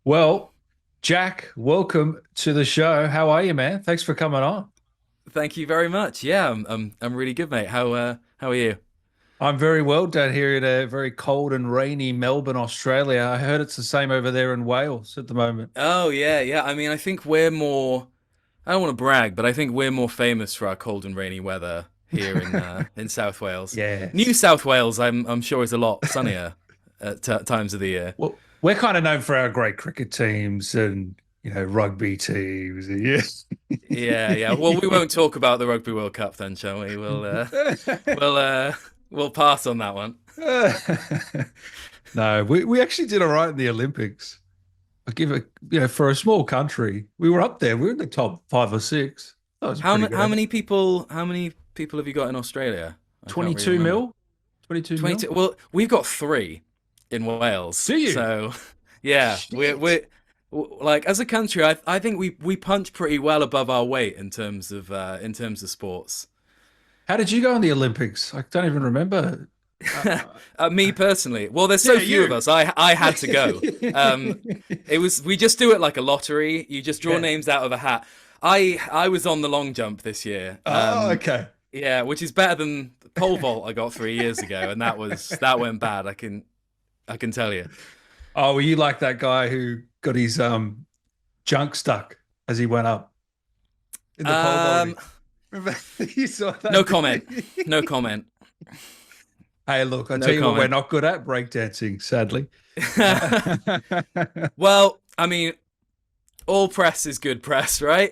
Well, Jack, welcome to the show. How are you, man? Thanks for coming on. Thank you very much. Yeah, I'm really good, mate. How are you? I'm very well down here in a very cold and rainy Melbourne, Australia. I heard it's the same over there in Wales at the moment. Oh yeah. I mean, I think we're more. I don't want to brag, but I think we're more famous for our cold and rainy weather here in South Wales. New Yes. South Wales, I'm sure is a lot sunnier at times of the year. Well, we're kind of known for our great cricket teams and, rugby teams. Yes. Yeah. Well, we won't talk about the Rugby World Cup then, shall we? We'll we'll pass on that one. No, we actually did all right in the Olympics. I give it, for a small country, we were up there. We were in the top five or six. That was a How pretty ma- good how effort. many people how many people have you got in Australia? I can't really 22 remember. mil? 22 mil? 22. Well, we've got three in Wales. Do you? So, yeah, Shit. like as a country, I think we punch pretty well above our weight in terms of sports. How did you go in the Olympics? I don't even remember. Me personally, well, there's Yeah, so few of you. us. I had to go. Um, it was we just do it like a lottery. You just draw Yeah. names out of a hat. I was on the long jump this year. Oh, okay. Yeah, which is better than the pole vault I got 3 years ago, and that went bad. I can tell you. Oh, were you like that guy who got his junk stuck as he went up in the pole vaulting? Um, Remember you saw no that, didn't comment. you? No comment. Hey, look, I tell No you what, we're comment. not good at breakdancing, sadly. Hey, Well, I mean, all press is good press, right?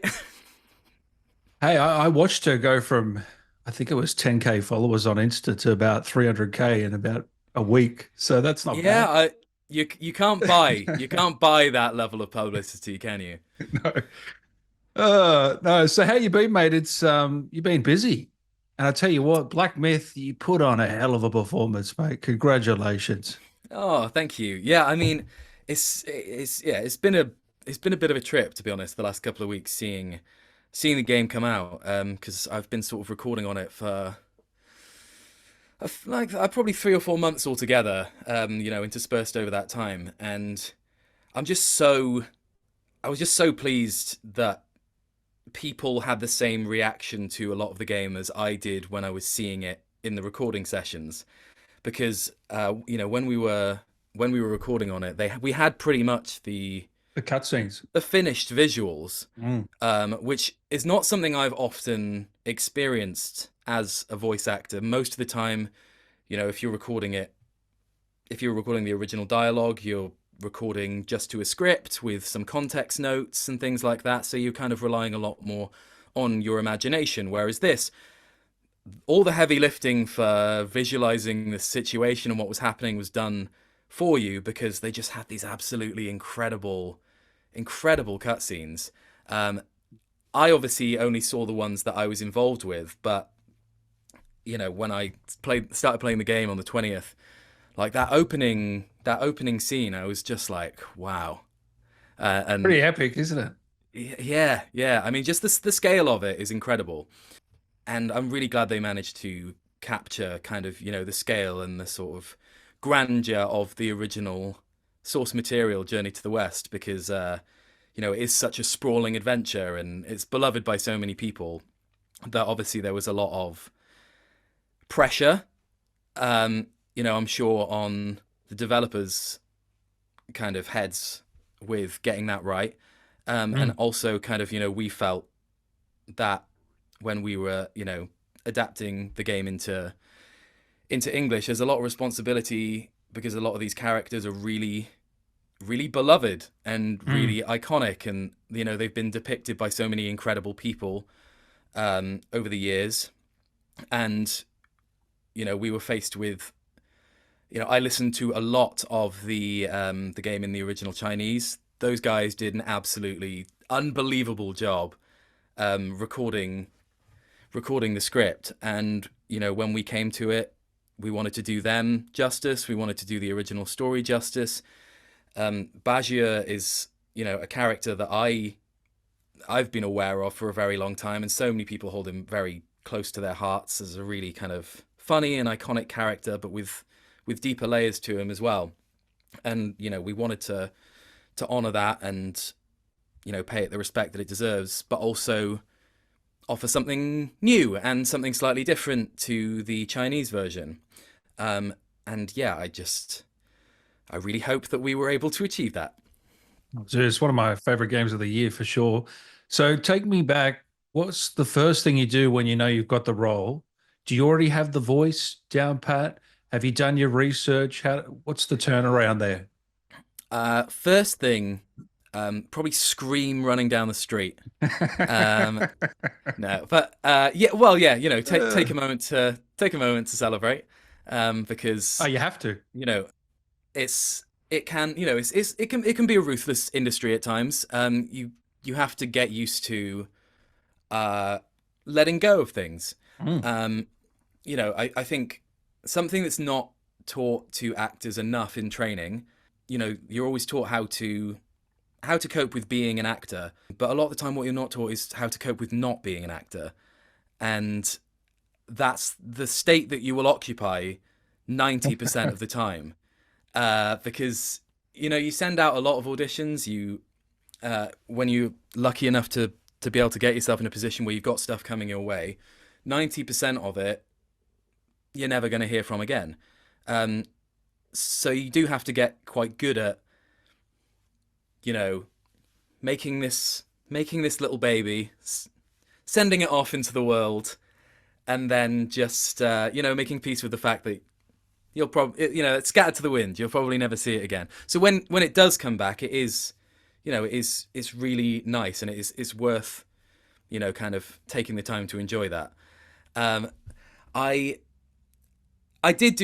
I watched her go from, I think it was 10K followers on Insta to about 300K in about a week. So that's not Yeah, bad. you can't buy that level of publicity, can you? No. No. So how you been, mate? It's you've been busy. And I tell you what, Black Myth, you put on a hell of a performance, mate. Congratulations. Oh, thank you. Yeah, I mean, it's been a bit of a trip to be honest. The last couple of weeks seeing the game come out, because I've been sort of recording on it for like probably 3 or 4 months altogether. Interspersed over that time, and I'm just so I was just so pleased that people had the same reaction to a lot of the game as I did when I was seeing it in the recording sessions. Because when we were recording on it, they we had pretty much The cutscenes. the finished visuals, Mm. which is not something I've often experienced as a voice actor. Most of the time, if you're recording it, if you're recording the original dialogue, you're recording just to a script with some context notes and things like that. So you're kind of relying a lot more on your imagination. Whereas this, all the heavy lifting for visualizing the situation and what was happening was done for you because they just had these absolutely incredible cutscenes. Um, I obviously only saw the ones that I was involved with, but when I started playing the game on the 20th, like that opening scene, I was just like, wow. And Pretty epic, isn't it? yeah. I mean, just the scale of it is incredible, and I'm really glad they managed to capture kind of the scale and the sort of grandeur of the original source material, Journey to the West, because it is such a sprawling adventure and it's beloved by so many people that obviously there was a lot of pressure. I'm sure on the developers' kind of heads with getting that right, and Mm. also kind of we felt that when we were adapting the game into English, there's a lot of responsibility because a lot of these characters are really beloved and Mm. really iconic, and they've been depicted by so many incredible people over the years, and we were faced with I listened to a lot of the game in the original Chinese. Those guys did an absolutely unbelievable job recording the script, and when we came to it, we wanted to do them justice. We wanted to do the original story justice. Bajie is a character that I've been aware of for a very long time, and so many people hold him very close to their hearts as a really kind of funny and iconic character, but with deeper layers to him as well. And we wanted to to honor that and, pay it the respect that it deserves, but also offer something new and something slightly different to the Chinese version. And yeah, I really hope that we were able to achieve that. It's one of my favorite games of the year for sure. So take me back. What's the first thing you do when you know you've got the role? Do you already have the voice down pat? Have you done your research? What's the turnaround there? First thing, probably scream running down the street. Um, no, but yeah, well, yeah, take Uh, a moment to celebrate, oh, because you have to. you know it can it can be a ruthless industry at times. You have to get used to uh, letting go of things. Mm. Um, I think something that's not taught to actors enough in training. You're always taught how to cope with being an actor, but a lot of the time, what you're not taught is how to cope with not being an actor, and that's the state that you will occupy 90% of the time, because you send out a lot of auditions. When you're lucky enough to be able to get yourself in a position where you've got stuff coming your way, 90% of it you're never going to hear from again. So you do have to get quite good at you know making this little baby, sending it off into the world, and then just making peace with the fact that you'll probably it's scattered to the wind. You'll probably never see it again. So when it does come back, it's really nice, and it's worth kind of taking the time to enjoy that. Um, I I did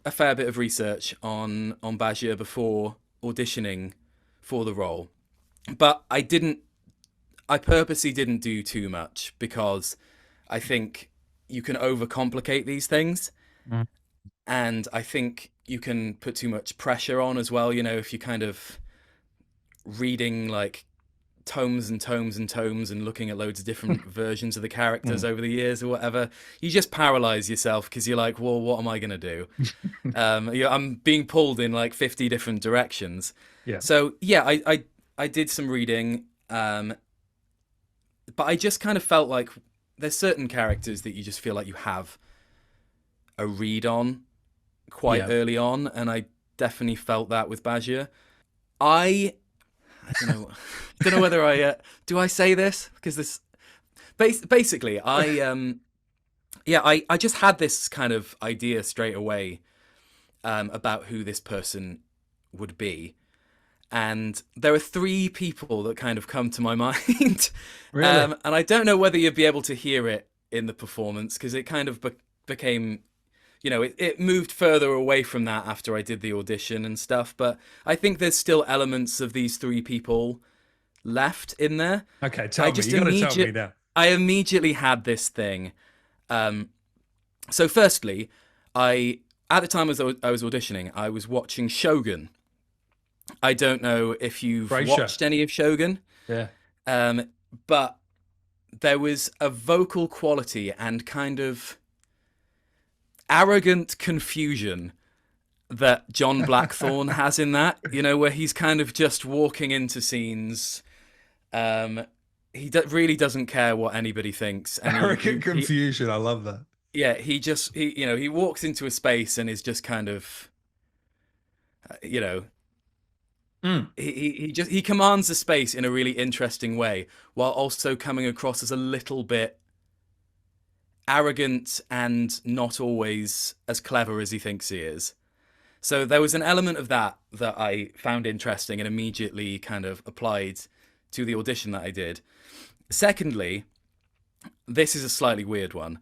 a fair bit of research on Bajie before auditioning for the role, but I purposely didn't do too much because I think you can overcomplicate these things, Mm. and I think you can put too much pressure on as well. If you kind of reading like tomes and tomes and tomes and looking at loads of different versions of the characters Mm. over the years or whatever, you just paralyze yourself because you're like, well, what am I going to do? I'm being pulled in like 50 different directions. Yeah. So yeah, I did some reading, but I just kind of felt like there's certain characters that you just feel like you have a read on quite Yeah. early on, and I definitely felt that with Bajie. I don't know. I don't know whether do I say this because this basically I just had this kind of idea straight away, about who this person would be, and there are three people that kind of come to my mind, Really? and I don't know whether you'd be able to hear it in the performance because it kind of became it moved further away from that after I did the audition and stuff, but I think there's still elements of these three people left in there. Okay, I tell me. just You got to tell me now. I immediately had this thing. So firstly, at the time as I was auditioning, I was watching Shogun. I don't know if you've Great show. watched any of Shogun, Yeah. um, but there was a vocal quality and kind of arrogant confusion that John Blackthorne has in that, where he's kind of just walking into scenes. He really doesn't care what anybody thinks, and Arrogant confusion. I love that. yeah, he walks into a space and is just kind of, you know, Mm. he commands the space in a really interesting way, while also coming across as a little bit arrogant and not always as clever as he thinks he is. So there was an element of that I found interesting and immediately kind of applied to the audition that I did. Secondly, this is a slightly weird one.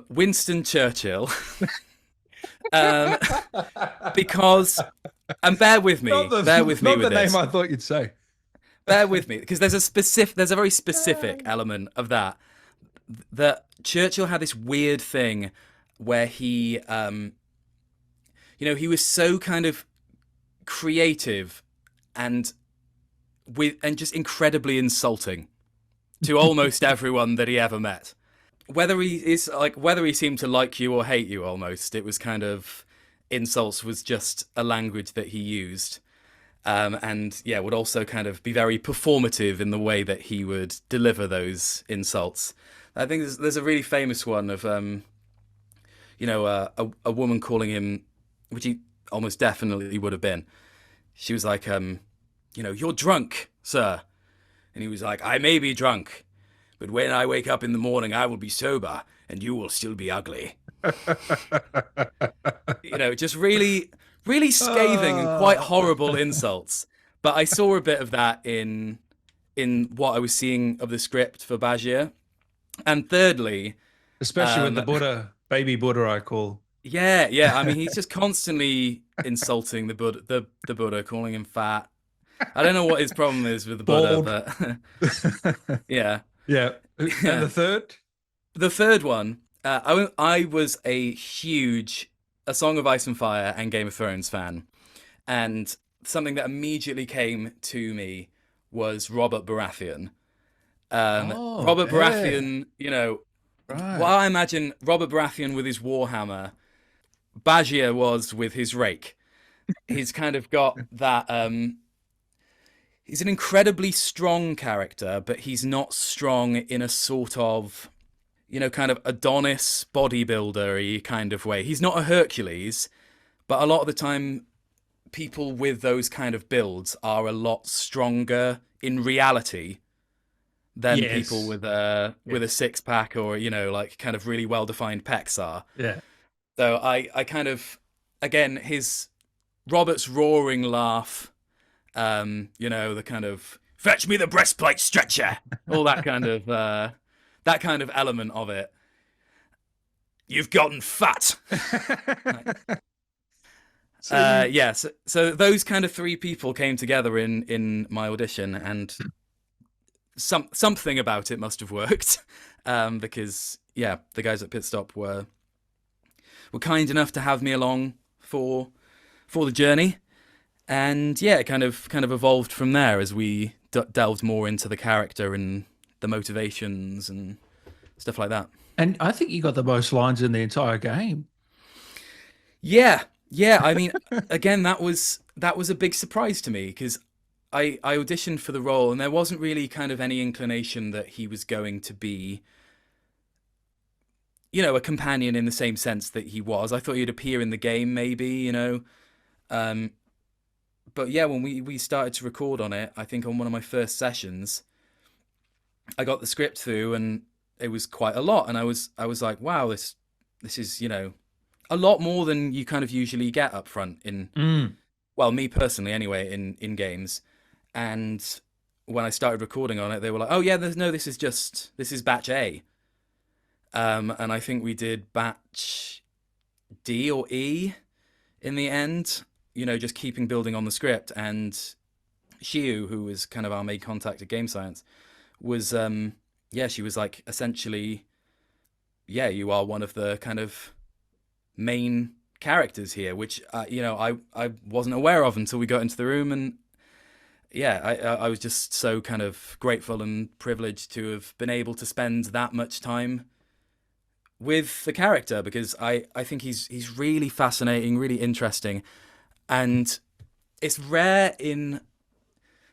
Winston Churchill. um, because, and bear with me, bear with me not with the this. name I thought you'd say. Bear with me, because there's a very specific element of that Churchill had this weird thing where he was so kind of creative and just incredibly insulting to almost everyone that he ever met. Whether he seemed to like you or hate you, almost, it was kind of insults was just a language that he used. And yeah, would also kind of be very performative in the way that he would deliver those insults. I think there's a really famous one of a woman calling him, which he almost definitely would have been. She was like, you're drunk, sir. And he was like, I may be drunk, but when I wake up in the morning, I will be sober, and you will still be ugly. Just really, really scathing and quite Ah, horrible insults. But I saw a bit of that in what I was seeing of the script for Bajie. And thirdly, especially with the um, Buddha, baby Buddha, I call. yeah, yeah. I mean, he's just constantly insulting the Buddha, calling him fat. I don't know what his problem is with the Buddha, Bald. but yeah. Yeah. And the Yeah. third? The third one, I was a huge A Song of Ice and Fire and Game of Thrones fan, and something that immediately came to me was Robert Baratheon. Oh, Robert yeah. Baratheon, Right. well, I imagine Robert Baratheon with his warhammer, Bajie was with his rake. He's kind of got that. He's an incredibly strong character, but he's not strong in a sort of kind of Adonis bodybuilder-y kind of way. He's not a Hercules, but a lot of the time, people with those kind of builds are a lot stronger in reality than people Yes. with a Yes. six pack or like kind of really well defined pecs are. Yeah. So I kind of again his Robert's roaring laugh, the kind of fetch me the breastplate stretcher, all that kind of element of it. You've gotten fat. Like, So you yeah, so those kind of three people came together in my audition, and something about it must have worked, because yeah, the guys at Pit Stop were kind enough to have me along for the journey, and yeah, it kind of evolved from there as we delved more into the character and the motivations and stuff like that. and I think you got the most lines in the entire game. Yeah, yeah. I mean, again, that was a big surprise to me because I auditioned for the role and there wasn't really kind of any inclination that he was going to be, a companion in the same sense that he was. I thought he'd appear in the game, maybe. Um, but yeah, when we started to record on it, I think on one of my first sessions, I got the script through and it was quite a lot, and I was like, wow, this is a lot more than you kind of usually get up front in, Mm. well, me personally anyway, in games. And when I started recording on it, they were like, oh yeah, this is batch A. And I think we did batch D or E in the end, just keeping building on the script. And Shiu, who was kind of our main contact at Game Science, was yeah, she was like, essentially, yeah, you are one of the kind of main characters here, which I wasn't aware of until we got into the room. And yeah, I was just so kind of grateful and privileged to have been able to spend that much time with the character, because I think he's really fascinating, really interesting, and it's rare in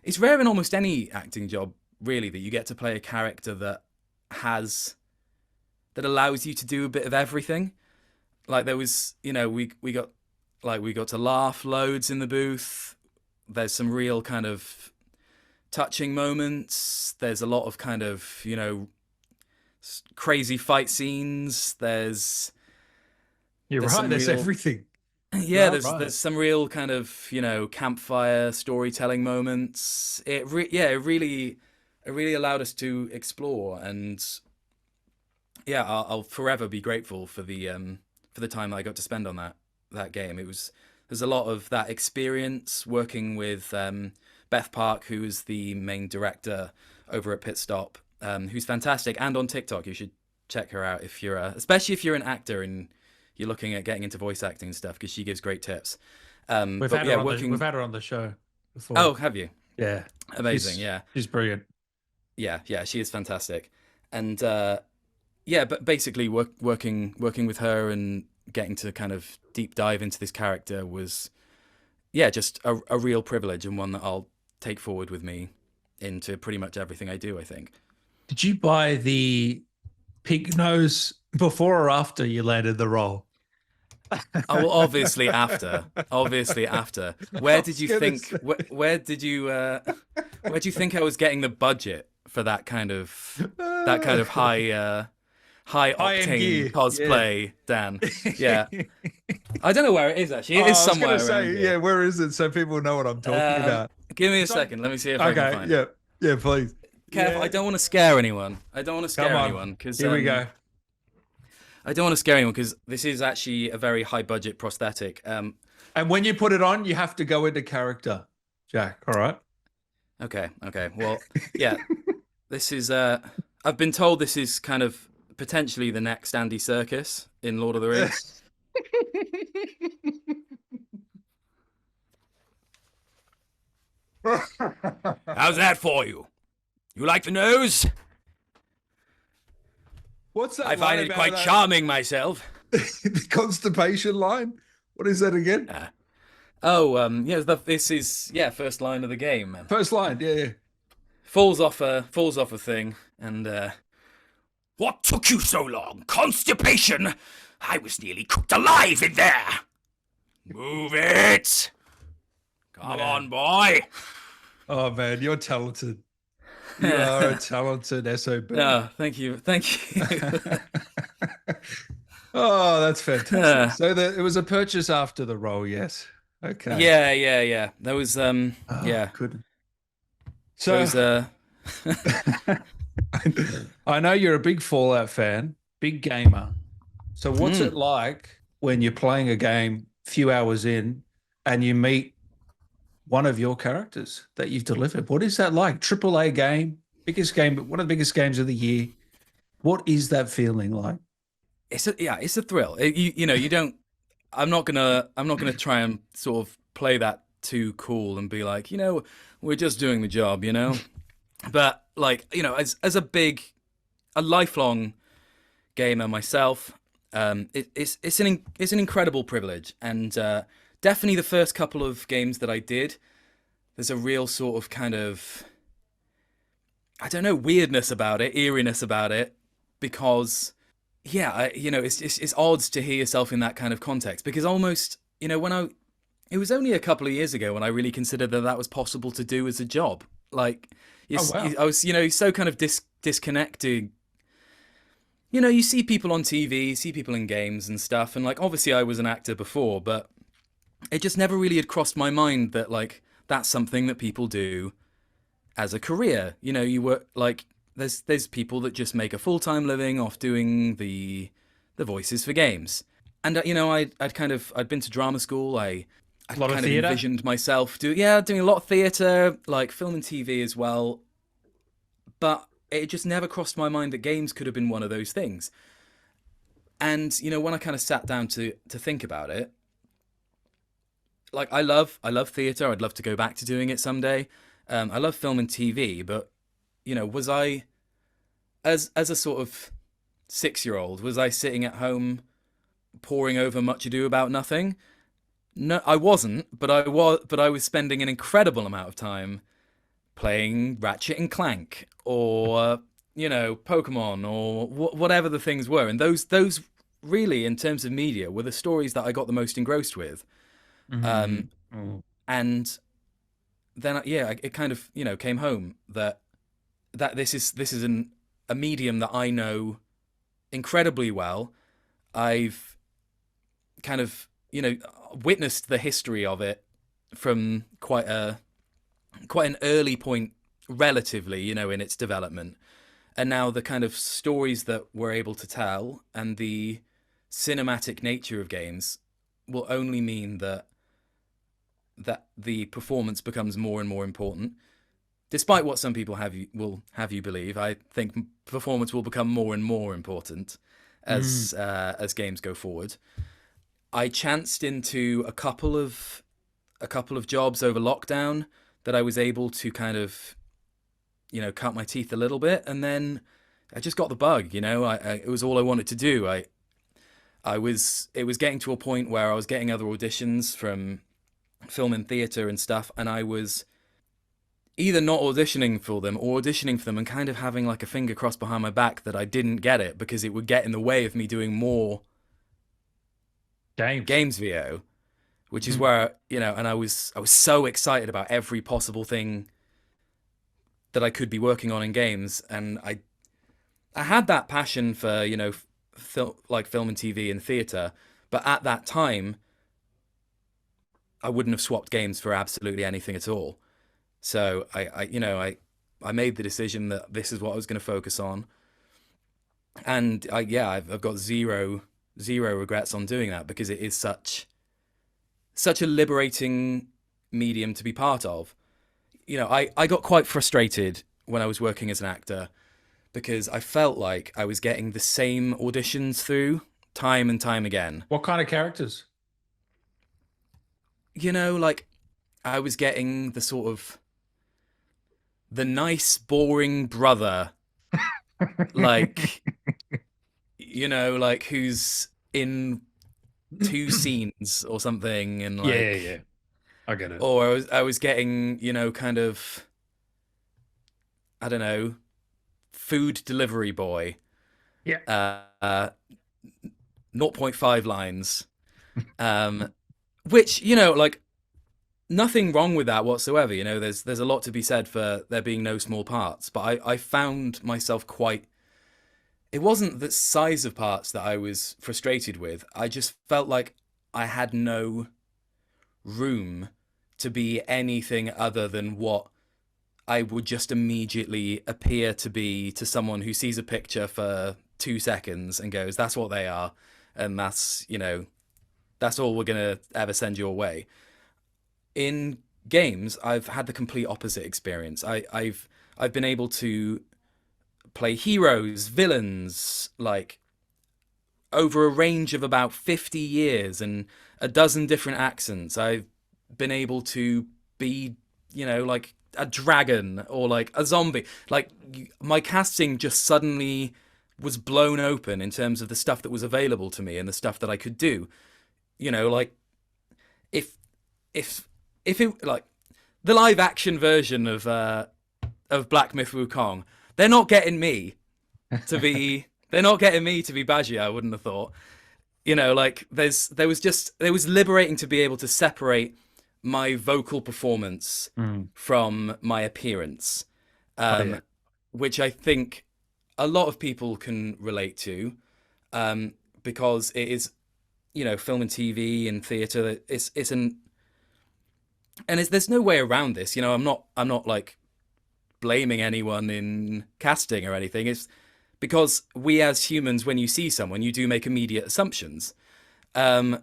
almost any acting job, really, that you get to play a character has that allows you to do a bit of everything. Like there was, we got to laugh loads in the booth. There's some real kind of touching moments. There's a lot of kind of, crazy fight scenes. You're There's right. some There's real everything. You yeah, are there's right. some real kind of, campfire storytelling moments. It really allowed us to explore, and yeah, I'll forever be grateful for the time that I got to spend on that game. There's a lot of that experience working with Beth Park, who is the main director over at Pit Stop, who's fantastic, and on TikTok you should check her out if you're especially if you're an actor and you're looking at getting into voice acting and stuff, because she gives great tips. But yeah, We've working. had her on the show before. Oh, have you? Yeah. Amazing. Yeah, She's brilliant. yeah, yeah. She is fantastic, and yeah, but basically working with her and getting to kind of deep dive into this character was yeah, just a real privilege and one that I'll take forward with me into pretty much everything I do, I think. Did you buy the pig nose before or after you landed the role? Oh, well, obviously after. Obviously after. Where I did was you gonna think say. where do you think I was getting the budget for that kind of high High-end octane gear. Yeah. cosplay, Dan? Yeah. I don't know where it is actually. It is Oh, I was gonna somewhere around say, yeah, here. where is it so people know what I'm talking Um, about? Give me a It's like, second. Let me see if I can okay, find it. yeah, yeah, please. Kev, I Yeah, don't want to scare anyone. I don't want to come scare on. anyone because Here we go. I don't want to scare anyone because this is actually a very high budget prosthetic. And when you put it on, you have to go into character, Jack. All right. Okay, okay. Well, yeah, this is I've been told this is kind of potentially the next Andy Serkis in Lord of the Rings. How's that for you? You like the nose? What's that I find line it about quite charming myself. the constipation line? What is that again? Yeah, this is yeah, first line of the game. First line, yeah, yeah. Falls off a thing, and what took you so long? Constipation? I was nearly cooked alive in there. Move it. Come Man. on, boy. Oh man, you're talented. You are a talented SOB. No, thank you, thank you. Oh, that's fantastic. So it was a purchase after the role, yes. Okay. Yeah. There was Oh, yeah, good. there So was I know you're a big Fallout fan, big gamer. So what's mm, it like when you're playing a game a few hours in and you meet one of your characters that you've delivered? What is that like? Triple A game, biggest game, one of the biggest games of the year. What is that feeling like? it's a thrill. You know, you don't. I'm not gonna try and sort of play that too cool and be like, you know, we're just doing the job, you know. But like, you know, as a lifelong gamer myself, it's an incredible privilege, and definitely the first couple of games that I did, there's a real sort of kind of I don't know weirdness about it, eeriness about it, because yeah, you know, it's odd to hear yourself in that kind of context because almost you know when I it was only a couple of years ago when I really considered that that was possible to do as a job. Like, Oh wow. I was, you know, so kind of disconnected. You know, you see people on TV, you see people in games and stuff, and like, obviously I was an actor before, but it just never really had crossed my mind that like that's something that people do as a career. You know, you work like there's people that just make a full-time living off doing the voices for games. And you know, I'd been to drama school. A I'd lot of kind of theatre. envisioned myself doing a lot of theatre, like film and TV as well. But it just never crossed my mind that games could have been one of those things. And you know, when I kind of sat down to think about it, like I love theatre. I'd love to go back to doing it someday. I love film and TV, but you know, was I as a sort of 6 year old, was I sitting at home poring over Much Ado About Nothing? No, I wasn't, but I was spending an incredible amount of time playing Ratchet and Clank or you know, Pokemon or whatever the things were. And those really in terms of media were the stories that I got the most engrossed with. Mm. Um Mm. and then yeah, it kind of, you know, came home that this is a medium that I know incredibly well. I've kind of, you know, witnessed the history of it from quite an early point relatively, you know, in its development. And now the kind of stories that we're able to tell and the cinematic nature of games will only mean that the performance becomes more and more important. Despite what some people will have you believe, I think performance will become more and more important Mm. as games go forward. I chanced into a couple of jobs over lockdown that I was able to kind of, you know, cut my teeth a little bit, and then I just got the bug. You know, it was all I wanted to do. It was getting to a point where I was getting other auditions from film and theatre and stuff, and I was either not auditioning for them or auditioning for them and kind of having like a finger crossed behind my back that I didn't get it because it would get in the way of me doing more Games. games VO, which is Mhm. where, and I was so excited about every possible thing that I could be working on in games, and I had that passion for, like film and TV and theatre, but at that time I wouldn't have swapped games for absolutely anything at all. So I made the decision that this is what I was going to focus on, and I've got zero regrets on doing that because it is such a liberating medium to be part of. I got quite frustrated when I was working as an actor because I felt like I was getting the same auditions through time and time again. What kind of characters? Like I was getting the sort of the nice, boring brother, like, like who's in two scenes or something, and Yeah, yeah, yeah. I get it. or I was getting, kind of, I don't know, food delivery boy, Yeah. uh, uh zero point 0.5 lines, um, which, like nothing wrong with that whatsoever. There's a lot to be said for there being no small parts, but I found myself quite. It wasn't the size of parts that I was frustrated with. I just felt like I had no room to be anything other than what I would just immediately appear to be to someone who sees a picture for 2 seconds and goes, "That's what they are," and that's all we're gonna ever send your way. In games, I've had the complete opposite experience. I've been able to play heroes, villains, like over a range of about 50 years and a dozen different accents. I've been able to be, like a dragon or like a zombie. Like my casting just suddenly was blown open in terms of the stuff that was available to me and the stuff that I could do. Like if if if it like the live action version of Black Myth Wukong, they're not getting me to be they're not getting me to be Bajie, I wouldn't have thought. Like there was liberating to be able to separate my vocal performance Mm. from my appearance, Oh yeah. um, which I think a lot of people can relate to, because it is, film and TV and theatre. There's no way around this. I'm not like blaming anyone in casting or anything. It's because we as humans, when you see someone, you do make immediate assumptions, um,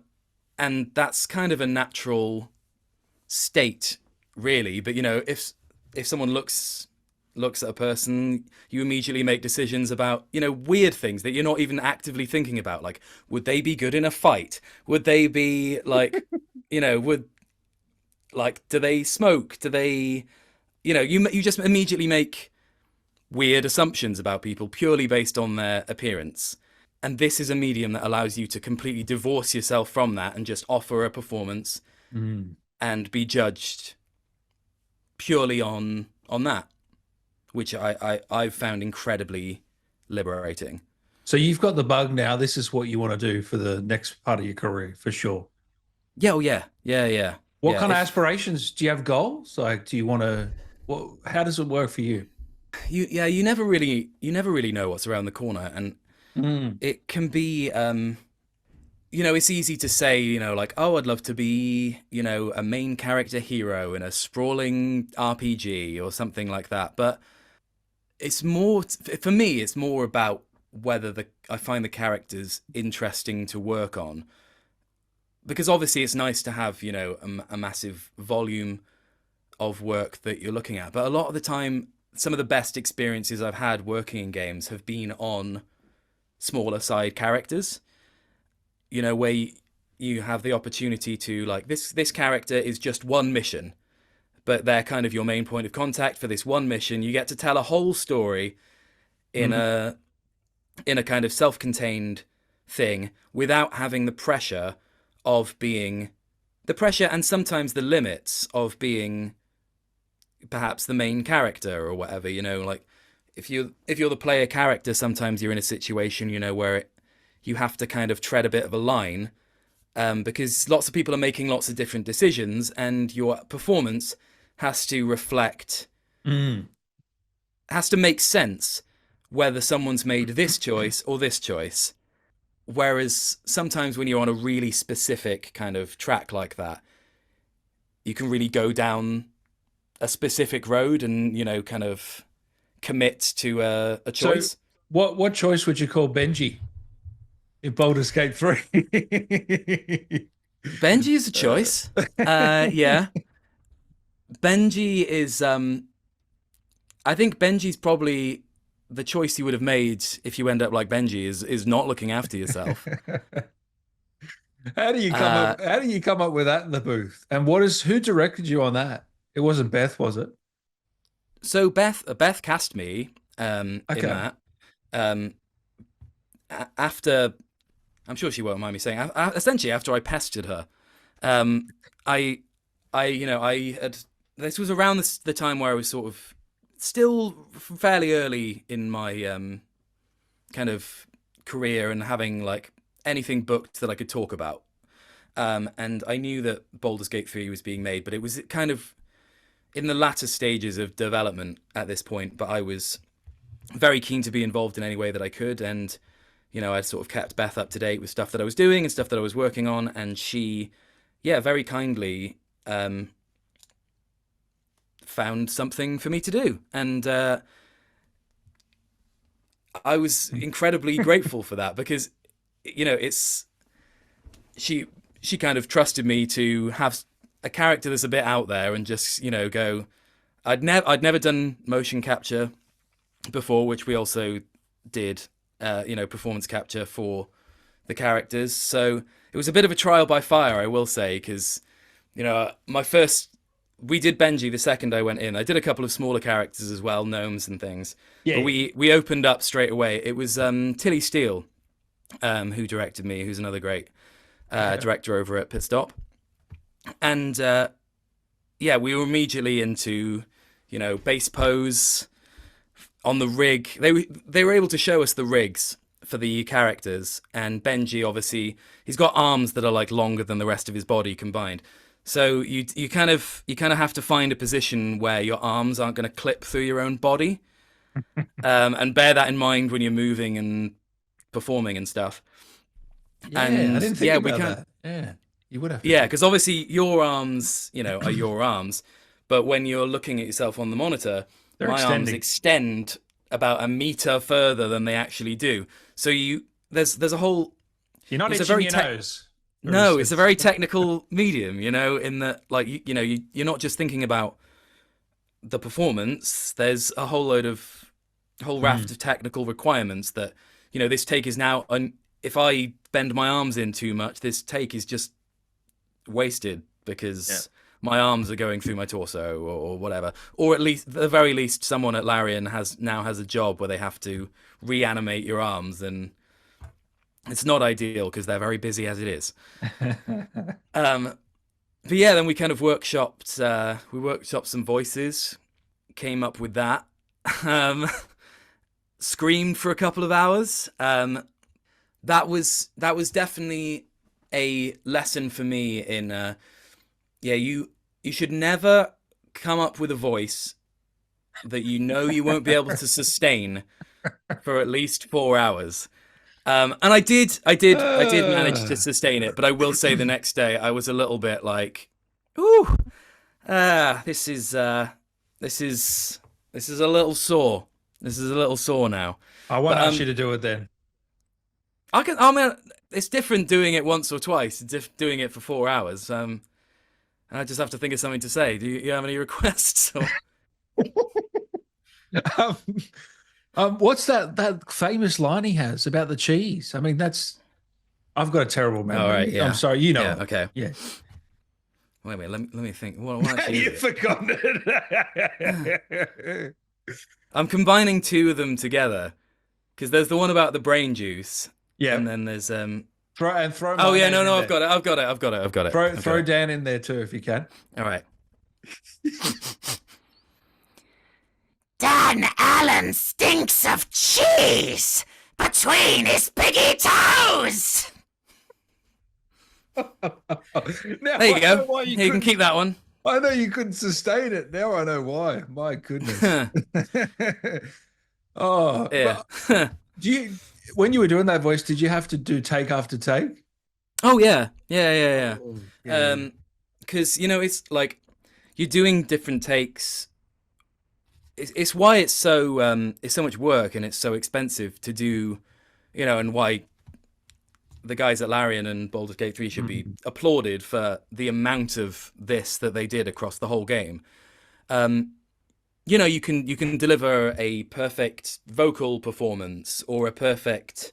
and that's kind of a natural state, really. But if someone looks at a person, you immediately make decisions about weird things that you're not even actively thinking about, like would they be good in a fight? Would they be like, would like do they smoke? Do they you just immediately make weird assumptions about people purely based on their appearance. And this is a medium that allows you to completely divorce yourself from that and just offer a performance Mm. and be judged purely on that, which I've found incredibly liberating. So you've got the bug now. This is what you want to do for the next part of your career, for sure. Yeah, oh yeah, yeah, yeah, What yeah. kind of If aspirations do you have? Goals? Like, do you want to? Well, how does it work for you? you never really know what's around the corner, and Mm. it can be, it's easy to say, like, oh, I'd love to be, a main character hero in a sprawling RPG or something like that. But it's more, for me, it's more about whether I find the characters interesting to work on. Because obviously it's nice to have, a massive volume of work that you're looking at. But a lot of the time, some of the best experiences I've had working in games have been on smaller side characters, where you have the opportunity to, like, this character is just one mission, but they're kind of your main point of contact for this one mission. You get to tell a whole story in Mm. a kind of self-contained thing without having the pressure of being the pressure and sometimes the limits of being perhaps the main character or whatever, like if you're the player character, sometimes you're in a situation, where you have to kind of tread a bit of a line, because lots of people are making lots of different decisions, and your performance has to reflect, Mm. has to make sense whether someone's made this choice or this choice. Whereas sometimes when you're on a really specific kind of track like that, you can really go down a specific road and, kind of commit to a So, choice. what choice would you call Benji in Baldur's Gate 3? Benji is a choice. Yeah. Benji is I think Benji's probably the choice you would have made if you end up like Benji is not looking after yourself. How do you come Uh up? How do you come up with that in the booth? And who directed you on that? It wasn't Beth, was it? so Beth cast me in Okay. that. Um After, I'm sure she won't mind me saying, essentially after I pestered her. Um I I had, this was around the time where I was sort of still fairly early in my kind of career and having like anything booked that I could talk about. And I knew that Baldur's Gate 3 was being made, but it was kind of in the latter stages of development at this point. But I was very keen to be involved in any way that I could. And, I sort of kept Beth up to date with stuff that I was doing and stuff that I was working on. And she, yeah, very kindly found something for me to do. And I was incredibly grateful for that because, it's, she kind of trusted me to have a character that's a bit out there and just, go. I'd never done motion capture before, which we also did, performance capture for the characters. So it was a bit of a trial by fire, I will say, because, my first, we did Benji the second I went in. I did a couple of smaller characters as well, gnomes and things. Yeah, But yeah. we opened up straight away. It was Tilly Steele, who directed me, who's another great Okay. director over at Pit Stop. And yeah, we were immediately into, base pose on the rig. They were able to show us the rigs for the characters, and Benji, obviously, he's got arms that are like longer than the rest of his body combined. So you kind of have to find a position where your arms aren't going to clip through your own body, and bear that in mind when you're moving and performing and stuff. Yeah, I And didn't think yeah, we about can't. that. Yeah, you would have to Yeah, do. because obviously your arms, are your arms, but when you're looking at yourself on the monitor, They're my arms extending. extend about a meter further than they actually do. So there's a whole, You're not it's a itching very your tech nose, for no, it's a instance. very technical medium, in that like you're not just thinking about the performance. There's a whole raft Mm. of technical requirements that, this take is now, if I bend my arms in too much, this take is just wasted Yeah. because my arms are going through my torso or whatever. Or at least, at the very least, someone at Larian now has a job where they have to reanimate your arms, and it's not ideal because they're very busy as it is. Um, but yeah, then we kind of workshopped some voices, came up with that, um, screamed for a couple of hours. That was definitely a lesson for me in yeah, you should never come up with a voice that you won't be able to sustain for at least 4 hours. And I did manage to Uh, sustain it, but I will say the next day I was a little bit like, ooh, this is this is a little sore. This is a little sore now. I won't But ask you to do it then. I mean, it's different doing it once or twice. Doing it for 4 hours. And I just have to think of something to say. Do you have any requests? Or... Um, what's that famous line he has about the cheese? I mean, I've got a terrible All right, memory. I'm yeah, sorry, you know yeah, it. okay. Yeah. Wait a minute. Let me think. What actually is You've it? forgotten it. I'm combining two of them together because there's the one about the brain juice, Yeah. and then there's throw Oh my yeah, name no, in no, I've there. got it. I've got it. I've got it. I've got it. I've got Throw it. Dan in there too if you can. All right. Dan Allen stinks of cheese between his piggy toes. Now There you I go. know why you Here, you can couldn't. keep that one. I know you couldn't sustain it. Now I know why. My goodness. Oh, Yeah. but do you when you were doing that voice, did you have to do take after take? Oh yeah. Yeah, yeah, Oh, yeah. yeah. Because it's like you're doing different takes. It's why it's so much work and it's so expensive to do, and why the guys at Larian and Baldur's Gate 3 should be Mm. applauded for the amount of this that they did across the whole game. Um, you can deliver a perfect vocal performance or a perfect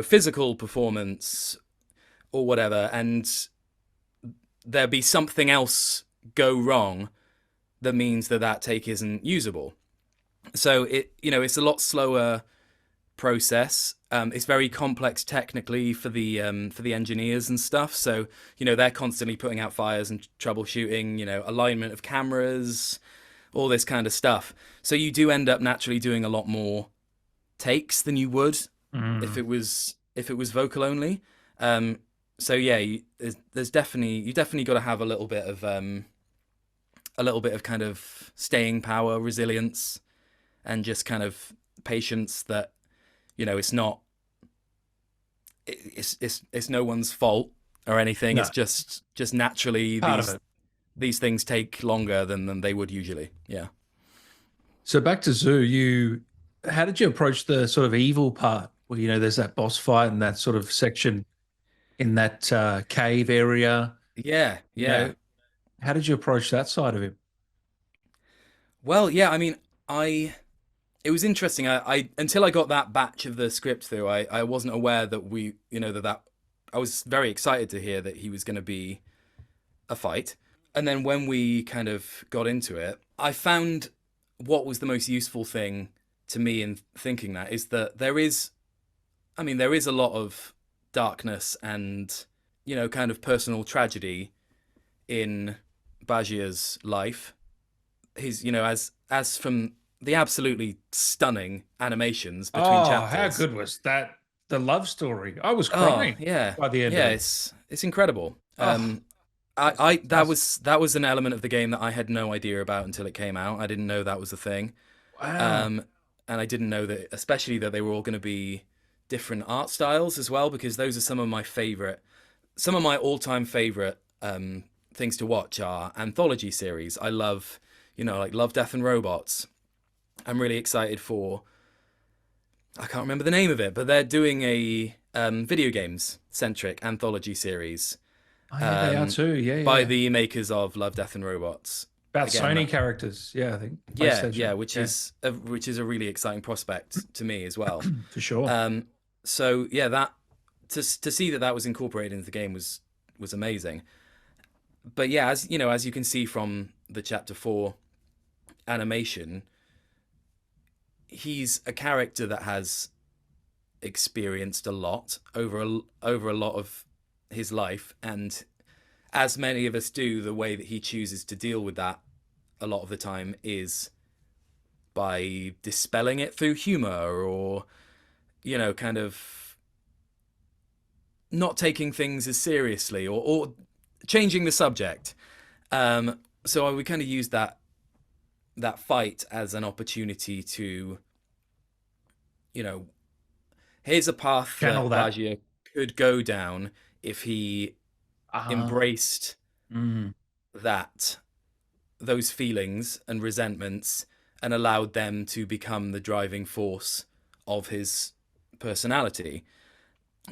physical performance or whatever, and there be something else go wrong that means that take isn't usable. So it's a lot slower process. It's very complex technically for the engineers and stuff. So they're constantly putting out fires and troubleshooting. Alignment of cameras, all this kind of stuff. So you do end up naturally doing a lot more takes than you would if Mm. it was vocal only. So yeah, there's definitely you definitely got to have a little bit of kind of staying power, resilience, and just kind of patience that it's not it's no one's fault or anything. No, It's just naturally part of it. these things take longer than they would usually. Yeah. So back to Zoo, how did you approach the sort of evil part where there's that boss fight and that sort of section in that cave area? Yeah, You yeah. know, how did you approach that side of it? Well, yeah, I mean, I it was interesting. I until I got that batch of the script through, I wasn't aware that we, that I was very excited to hear that he was going to be a fight. And then when we kind of got into it, I found what was the most useful thing to me in thinking that is that there is a lot of darkness and, kind of personal tragedy in Bajie's life. His, as from the absolutely stunning animations between Oh, how chapters. good was that? The love story. I was Oh crying yeah, by the end of yeah. it. It's incredible. Oh, that's I fantastic. that was an element of the game that I had no idea about until it came out. I didn't know that was a thing, Wow. um, and I didn't know that, especially that they were all going to be different art styles as well, because those are some of my all-time favorite things to watch are anthology series. I love, like Love, Death and Robots. I'm really excited for. I can't remember the name of it, but they're doing a video games centric anthology series Oh, yeah, they are too. Yeah, by yeah. the makers of Love, Death and Robots. About Again, Sony characters. Yeah, I think yeah, yeah, PlayStation. Yeah, which is a really exciting prospect to me as well. for sure. So yeah, that to see that was incorporated into the game was amazing. But yeah, as you can see from the chapter 4 animation, he's a character that has experienced a lot over a lot of his life, and as many of us do, the way that he chooses to deal with that a lot of the time is by dispelling it through humor or kind of not taking things as seriously or changing the subject. So we kind of use that fight as an opportunity to, here's a path Channel that that. Bajia could go down if he Ah, embraced mm. that those feelings and resentments and allowed them to become the driving force of his personality.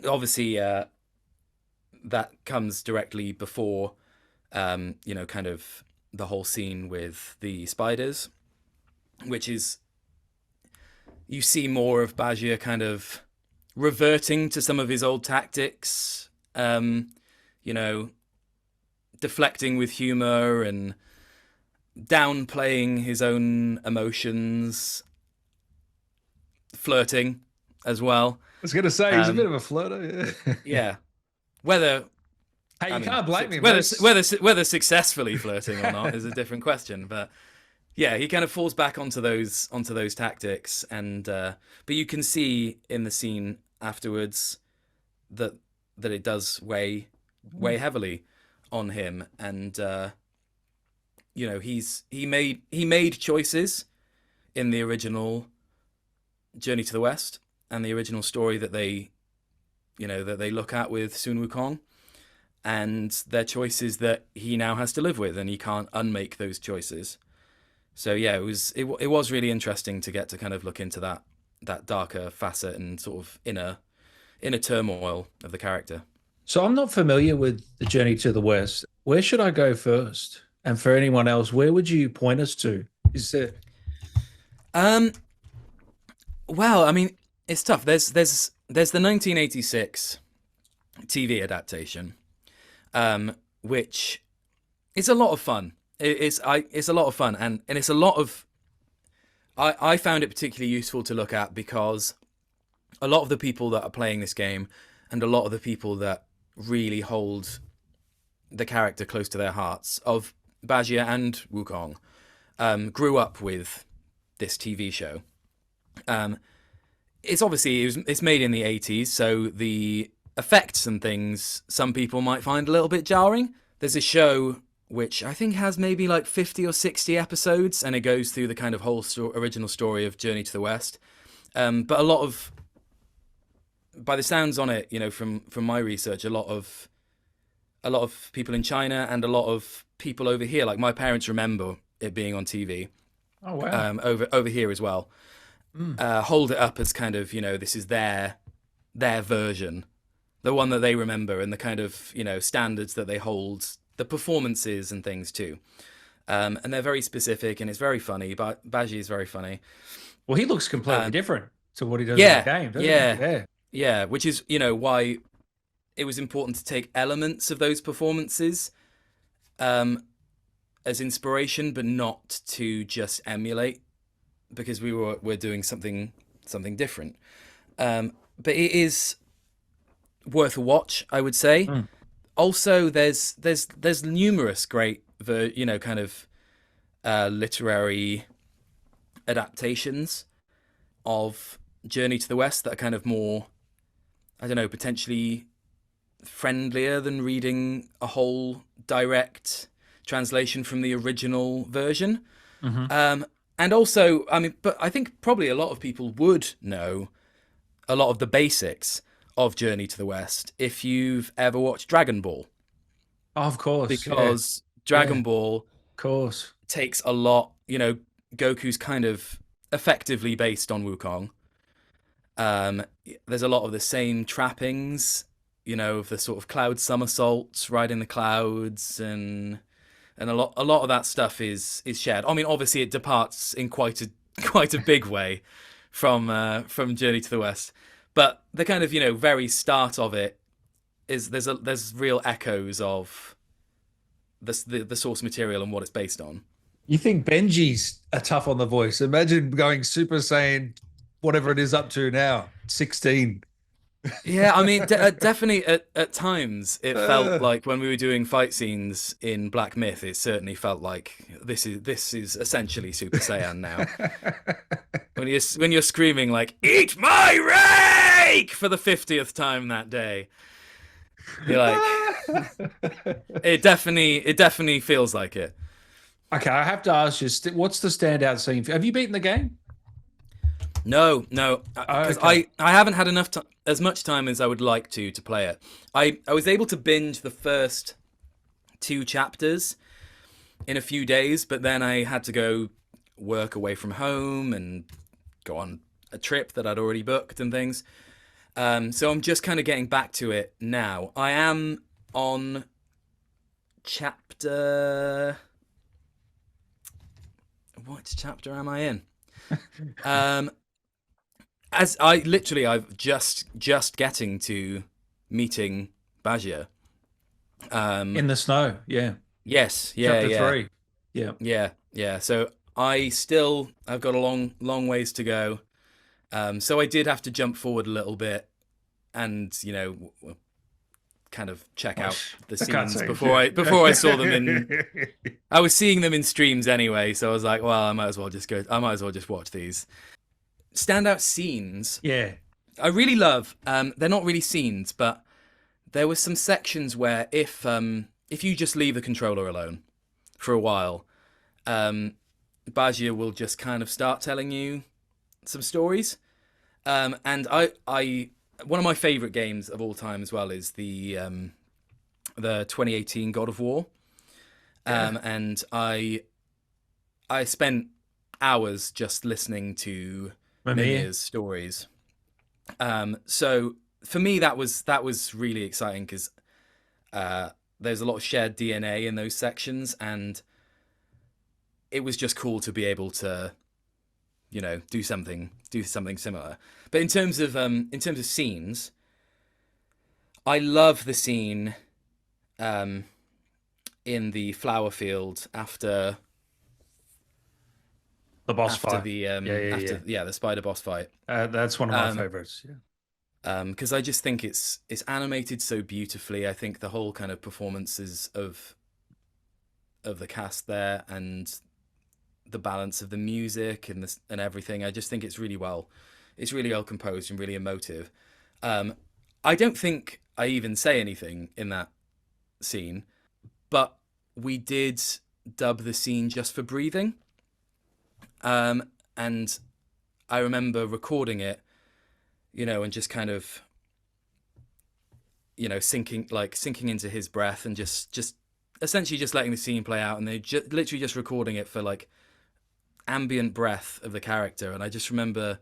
Obviously, that comes directly before, kind of the whole scene with the spiders, which is you see more of Bajia kind of reverting to some of his old tactics, you know, deflecting with humor and downplaying his own emotions, flirting as well. was going to say he's a bit Um, of a flirter. Yeah. yeah, whether Hey, I you mean can't blame him. whether successfully flirting or not is a different question, but yeah, he kind of falls back onto those tactics, and but you can see in the scene afterwards that it does weigh heavily on him, and you know, he made choices in the original Journey to the West and the original story that they, you know, that they look at with Sun Wukong, and their choices that he now has to live with, and he can't unmake those choices. So yeah, it was really interesting to get to kind of look into that darker facet and sort of inner turmoil of the character. So I'm not familiar with the Journey to the West. Where should I go first? And for anyone else, where would you point us to? Is there Um, well, I mean, it's tough. There's the 1986 TV adaptation, which is a lot of fun. It's a lot of fun, and it's a lot of. I found it particularly useful to look at because a lot of the people that are playing this game, and a lot of the people that really hold the character close to their hearts of Bajie and Wukong, grew up with this TV show. It's obviously it's made in the 80s, so the effects and things some people might find a little bit jarring. There's a show which I think has maybe like 50 or 60 episodes, and it goes through the kind of whole original story of Journey to the West. But a lot of, by the sounds on it, you know, from my research, a lot of people in China and a lot of people over here, like my parents, remember it being on TV. Oh wow. Over here as well. Hold it up as kind of, you know, this is their version, the one that they remember, and the kind of, you know, standards that they hold, the performances and things too. And they're very specific, and it's very funny. But Bajie is very funny. Well, he looks completely different to what he does in Yeah, the game, doesn't yeah, he? Yeah. yeah. Which is, you know, why it was important to take elements of those performances as inspiration, but not to just emulate, because we're doing something different. But it is worth a watch, I would say. Also, there's numerous great you know, kind of literary adaptations of Journey to the West that are kind of more, I don't know, potentially friendlier than reading a whole direct translation from the original version. And also, I mean, but I think probably a lot of people would know a lot of the basics of Journey to the West if you've ever watched Dragon Ball, Of course. because Dragon Ball Of course. takes a lot, you know, Goku's kind of effectively based on Wukong. There's a lot of the same trappings, you know, of the sort of cloud somersaults, riding the clouds, and a lot of that stuff is shared. I mean, obviously it departs in quite a big way from Journey to the West, but the kind of, you know, very start of it is there's real echoes of the source material and what it's based on. You think Benji's a tough on the voice? Imagine going Super Saiyan, whatever it is up to now, 16. Yeah, I mean, definitely at times it felt like when we were doing fight scenes in Black Myth, it certainly felt like this is essentially Super Saiyan now. when you're screaming like "Eat my rake" for the 50th time that day, you're like, it definitely feels like it. Okay, I have to ask you, what's the standout scene? Have you beaten the game? No, because Okay. I haven't had as much time as I would like to play it. I was able to binge the first 2 chapters in a few days, but then I had to go work away from home and go on a trip that I'd already booked and things. So I'm just kind of getting back to it now. I am on chapter. What chapter am I in? As I've just getting to meeting Bajie. In the snow, yeah. Yes, Chapter 3. Yeah. yeah. So I've got a long ways to go, So I did have to jump forward a little bit and, kind of check out the scenes before I saw them in. I was seeing them in streams anyway, so I was like, well, I might as well just watch these standout scenes. Yeah. I really love. They're not really scenes, but there were some sections where if you just leave the controller alone for a while, Bajie will just kind of start telling you some stories. And I one of my favorite games of all time as well is the 2018 God of War. And I spent hours just listening to Mimir's stories. So for me, that was really exciting because there's a lot of shared DNA in those sections, and it was just cool to be able to, do something similar. But in terms of scenes, I love the scene in the flower field after the boss fight. The spider boss fight. That's one of my favorites. Yeah. Because I just think it's animated so beautifully. I think the whole kind of performances of the cast there and the balance of the music and everything. I just think it's really well composed and really emotive. I don't think I even say anything in that scene, but we did dub the scene just for breathing. And I remember recording it, and just kind of, sinking into his breath and just essentially just letting the scene play out, and they literally just recording it for like ambient breath of the character. And I just remember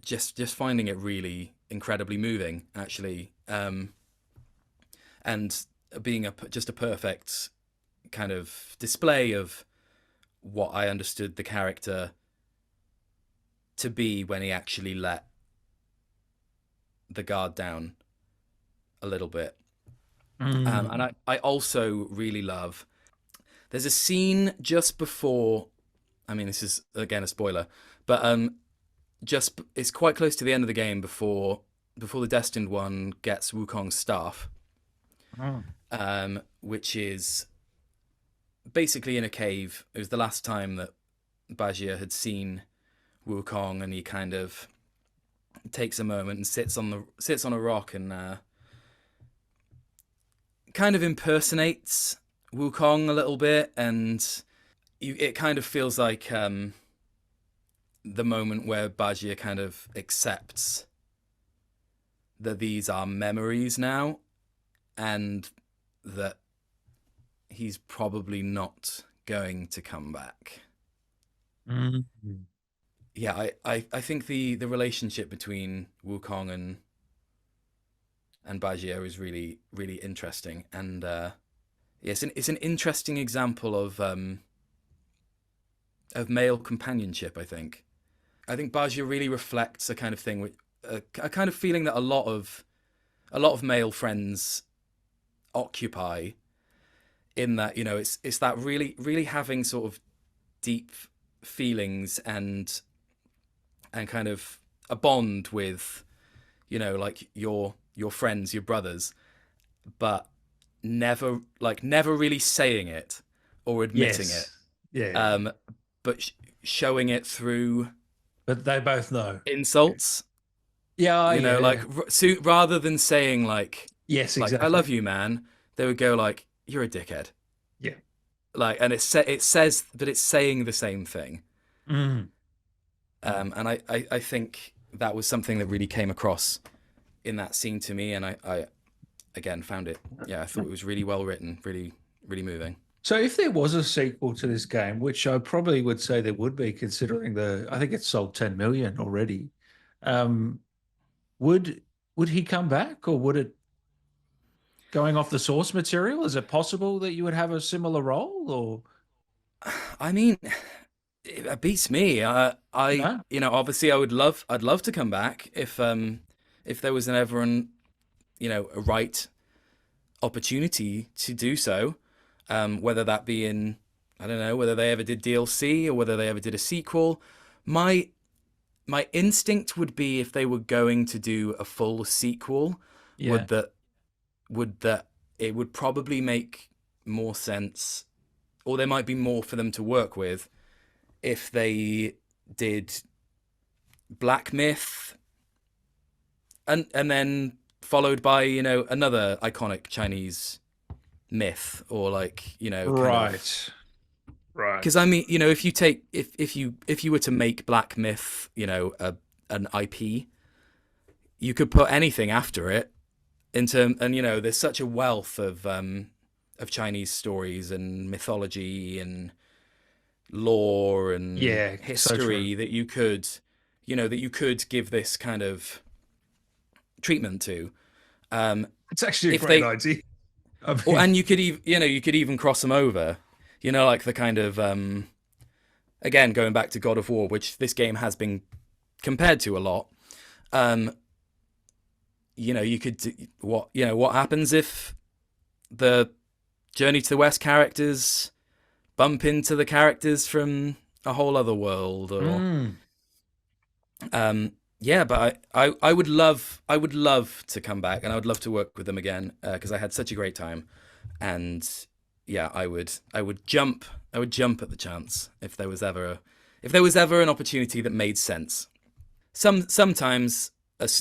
just finding it really incredibly moving, actually, and being just a perfect kind of display of what I understood the character to be when he actually let the guard down a little bit. And I also really love, there's a scene just before, I mean, this is again a spoiler, but it's quite close to the end of the game before the Destined One gets Wukong's staff, which is basically in a cave. It was the last time that Bajie had seen Wukong, and he kind of takes a moment and sits on a rock and kind of impersonates Wukong a little bit, and it kind of feels like the moment where Bajie kind of accepts that these are memories now, and that he's probably not going to come back. Mm-hmm. Yeah, I think the relationship between Wukong and Bajie is really, really interesting, and it's an interesting example of male companionship. I think Bajie really reflects a kind of thing, a kind of feeling that a lot of male friends occupy, in that, it's that really, really having sort of deep feelings and kind of a bond with, like your friends, your brothers, but never really saying it or admitting it. Yeah. But showing it through. But they both know insults. Yeah. So rather than saying like, yes, exactly. I love you, man, they would go like, you're a dickhead. Yeah. And it says, but it's saying the same thing. Mm. And I think that was something that really came across in that scene to me, and I again found it. Yeah, I thought it was really well written, really, really moving. So if there was a sequel to this game, which I probably would say there would be, considering I think it's sold 10 million already, would he come back, or would it, going off the source material, is it possible that you would have a similar role? Or I mean, it beats me. No? Obviously I'd love to come back if there was a right opportunity to do so. Whether that be in, I don't know, whether they ever did DLC or whether they ever did a sequel. My my instinct would be, if they were going to do a full sequel, Yeah. would that it would probably make more sense, or there might be more for them to work with if they did Black Myth, and then followed by, another iconic Chinese myth, or like, kind of. Right. Right. Because I mean, if you take if you were to make Black Myth, an IP, you could put anything after it and there's such a wealth of Chinese stories and mythology and lore and Yeah, so true. history that you could give this kind of treatment to. It's actually a If great they idea. I or mean, and you could even cross them over, like the kind of again, going back to God of War, which this game has been compared to a lot. um you could what happens if the Journey to the West characters bump into the characters from a whole other world, or mm, yeah. But I would love to come back, and I would love to work with them again, because I had such a great time. And yeah, I would jump at the chance if there was ever an opportunity that made sense. Sometimes,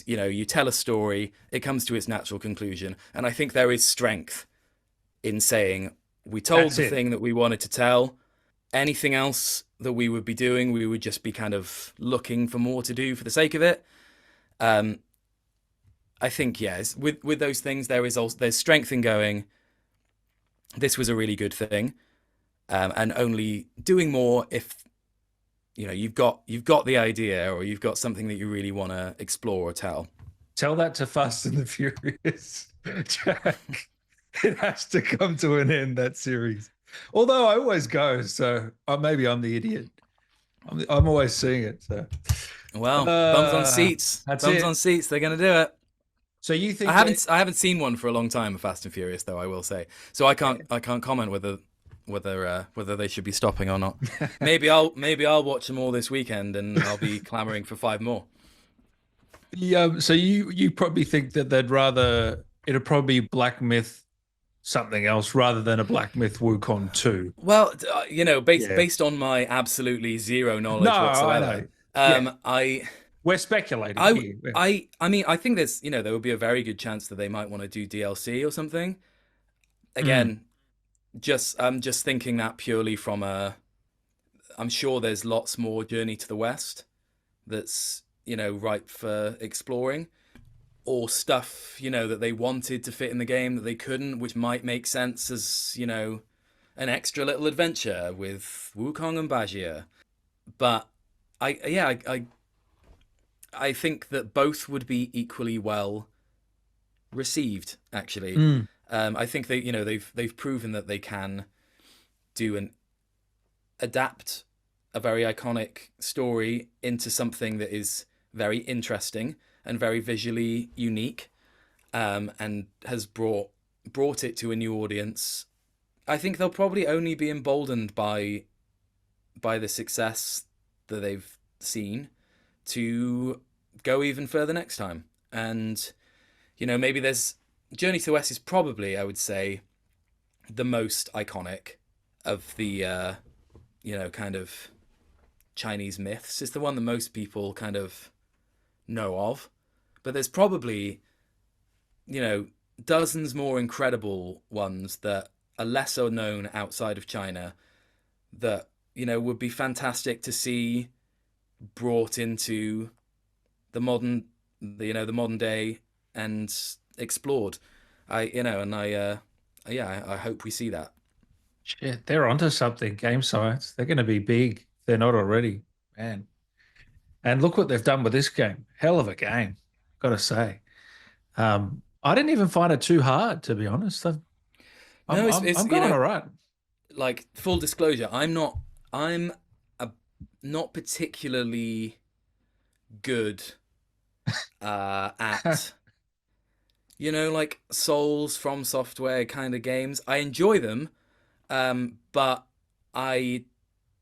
you tell a story, it comes to its natural conclusion, and I think there is strength in saying, we told that's the it. thing that we wanted to tell. Anything else that we would be doing, we would just be kind of looking for more to do for the sake of it. Um, I think, yes, with those things, there's strength in going, this was a really good thing, and only doing more if you've got the idea, or you've got something that you really want to explore or tell. Tell that to Fast and the Furious, Jack. It has to come to an end, that series. Although I always go, so maybe I'm the idiot. I'm always seeing it. So Well, bums on seats, that's bums on it. seats. They're gonna do it. So you I think that? haven't I haven't seen one for a long time of Fast and Furious, though, I will say. So I can't comment whether they should be stopping or not. Maybe I'll watch them all this weekend, and I'll be clamoring for 5 more. Yeah. So you probably think that it'd probably be Black Myth something else rather than a Black Myth Wukong 2. Well, based Yeah. based on my absolutely zero No, knowledge I whatsoever, know. Yeah. I We're speculating I here. Yeah. I mean, I think there would be a very good chance that they might want to do DLC or something. Mm. Again, I'm just thinking that purely from a. I'm sure there's lots more Journey to the West that's ripe for exploring, or stuff that they wanted to fit in the game that they couldn't, which might make sense as an extra little adventure with Wukong and Bajie. But I think that both would be equally well received, actually. Mm. I think they've proven that they can do and adapt a very iconic story into something that is very interesting and very visually unique, and has brought it to a new audience. I think they'll probably only be emboldened by the success that they've seen to go even further next time. And maybe there's Journey to the West is probably, I would say, the most iconic of the kind of Chinese myths. It's the one that most people kind of know of. But there's probably dozens more incredible ones that are lesser known outside of China, that would be fantastic to see brought into the modern day and explored. I hope we see that. Shit, they're onto something. Game science. They're going to be big. If they're not already, man. And look what they've done with this game. Hell of a game, got to say. I didn't even find it too hard, to be honest. No, it's I'm going all right. like, full disclosure, I'm not particularly good at like Souls from Software kind of games. I enjoy them, but I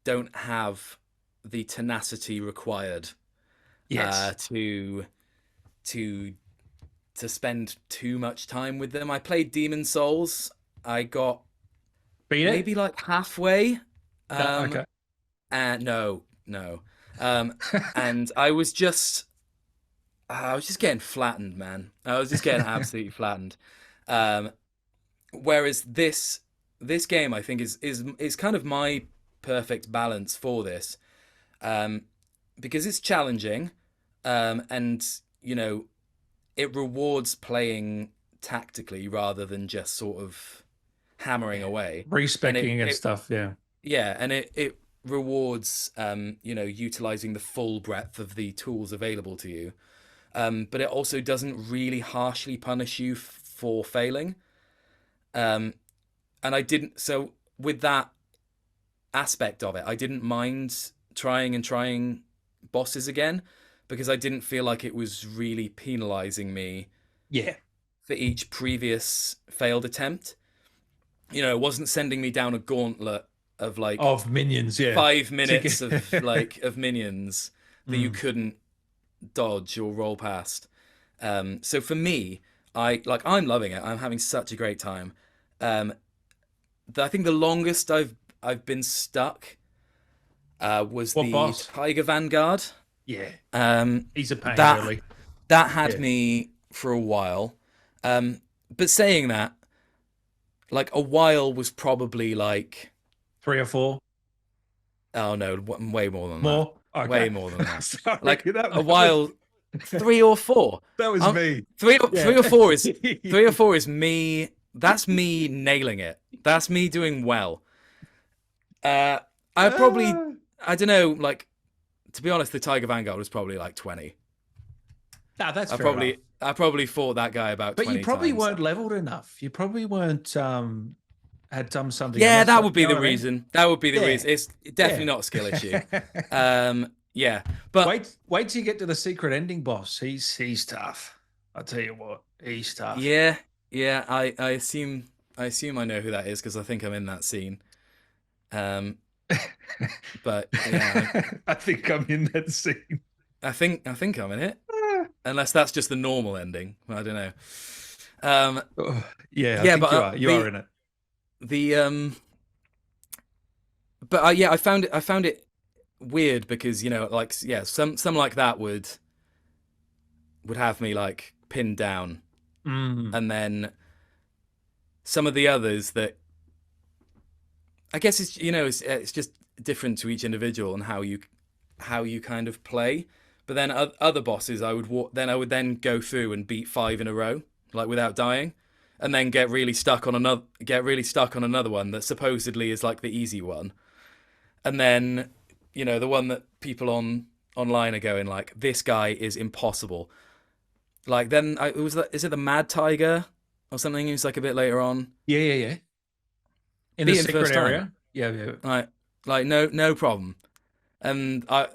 don't have the tenacity required Yes. To spend too much time with them. I played Demon Souls. I got Beat it? maybe like halfway. No, okay. And no, no. And I was just getting flattened, man. I was just getting absolutely flattened. Um, Whereas this game, I think, is kind of my perfect balance for this, um, because it's challenging, and you know it rewards playing tactically rather than just sort of hammering away, and Respecking and stuff. Yeah. yeah, and it rewards utilizing the full breadth of the tools available to you, but it also doesn't really harshly punish you for failing. Um, and I didn't. So with that aspect of it, I didn't mind trying bosses again because I didn't feel like it was really penalizing me Yeah. for each previous failed attempt. It wasn't sending me down a gauntlet of like Of minions, yeah. 5 minutes of minions that you Mm. couldn't dodge or roll past. So for me, I'm loving it. I'm having such a great time. Um, I think the longest I've been stuck was What the boss? Tiger Vanguard. Yeah. Um, He's a pain, that really. that had Yeah. me for a while. But saying that, like a while was probably like, 3 or 4 oh no, way more than that. more. Okay. Way more than that. Sorry, Like that a was while, 3 or 4. that was me. Three Yeah. or four is 3 or 4 is me. That's me nailing it. That's me doing well. Uh, I probably, Ah. I don't know. Like, to be honest, the Tiger Vanguard was probably like 20. Nah, that's fair enough. I probably fought that guy about But you 20 probably times. weren't leveled enough. You probably weren't had done something. Yeah, that would You be know the what I mean? reason. That would be the Yeah. reason. It's definitely Yeah. not a skill issue. Yeah, but Wait till you get to the secret ending boss. He's tough. I'll tell you what, he's tough. yeah, yeah. I assume I know who that is because I think I'm in that scene. Um, but yeah, I think I'm in that scene. I think I'm in it. Unless that's just the normal ending. I don't know. Oh, yeah, I Yeah, think but you are. You are in it. the but yeah, I found it weird because like yeah, some like that would have me like pinned down, Mm. and then some of the others that I guess it's just different to each individual and how you kind of play. But then other bosses, I would then go through and beat 5 in a row, like without dying, and then get really stuck on another one that supposedly is like the easy one, and then the one that people online are going like, this guy is impossible. Like then is it the Mad Tiger or something? Who's like a bit later on. Yeah. In the Beat him secret first time. area. Yeah. Like no problem. And I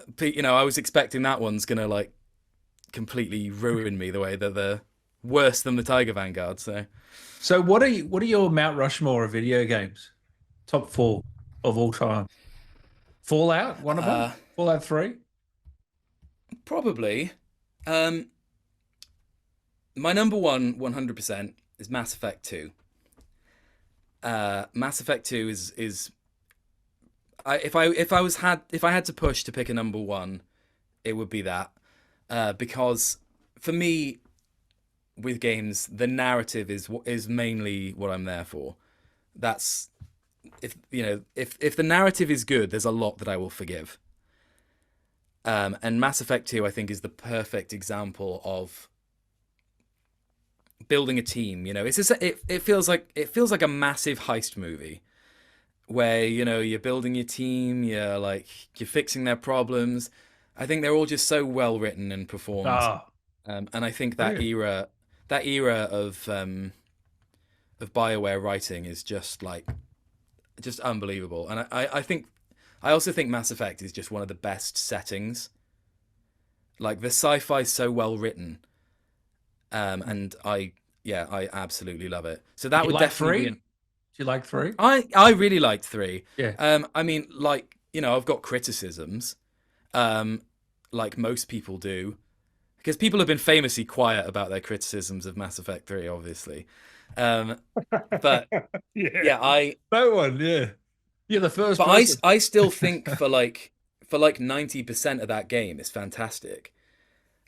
was expecting that one's gonna like completely ruin me the way that they're worse than the Tiger Vanguard. So what are your Mount Rushmore of video games? Top 4 of all time. Fallout, one of them. Fallout 3. Probably, my number one 100% is Mass Effect 2. Mass Effect 2 is if I had to push to pick a number one, it would be that, because for me, with games, the narrative is mainly what I'm there for. That's if the narrative is good, there's a lot that I will forgive. And Mass Effect 2, I think, is the perfect example of building a team. It's just, it feels like a massive heist movie where you're building your team, you're fixing their problems. I think they're all just so well written and performed. Ah, And I think brilliant. that era of BioWare writing is just unbelievable. And I also think Mass Effect is just one of the best settings. Like the sci-fi is so well written, and I absolutely love it. So that You would like definitely 3? be. Do you like 3? I really liked 3. Yeah. I mean, I've got criticisms. like most people do, because people have been famously quiet about their criticisms of Mass Effect 3, obviously. But Yeah. yeah, I No one, yeah. You're the first but I person. I still think for like 90% of that game is fantastic.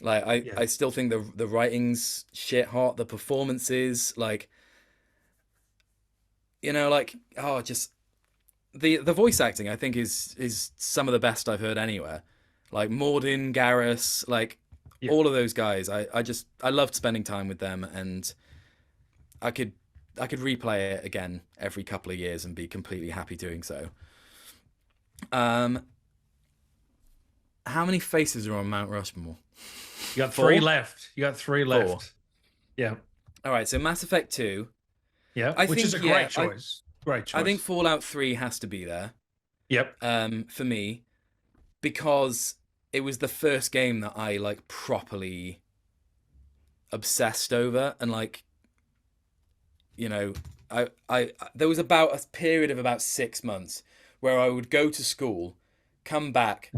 Like Yeah. I still think the writing's shit hot, the performances, like, you know, like, oh, just the voice acting I think is some of the best I've heard anywhere. Like Mordin, Garrus, like Yeah. all of those guys. I loved spending time with them, and I could replay it again every couple of years and be completely happy doing so. How many faces are on Mount Rushmore? You got 4? 3 left. You got 3 4. left. Yeah. All right, so Mass Effect 2. Yeah. I Which think is a great choice. Great choice. I think Fallout 3 has to be there. Yep. For me, because it was the first game that I like properly obsessed over, and like, you know, I there was about a period of about 6 months where I would go to school, come back,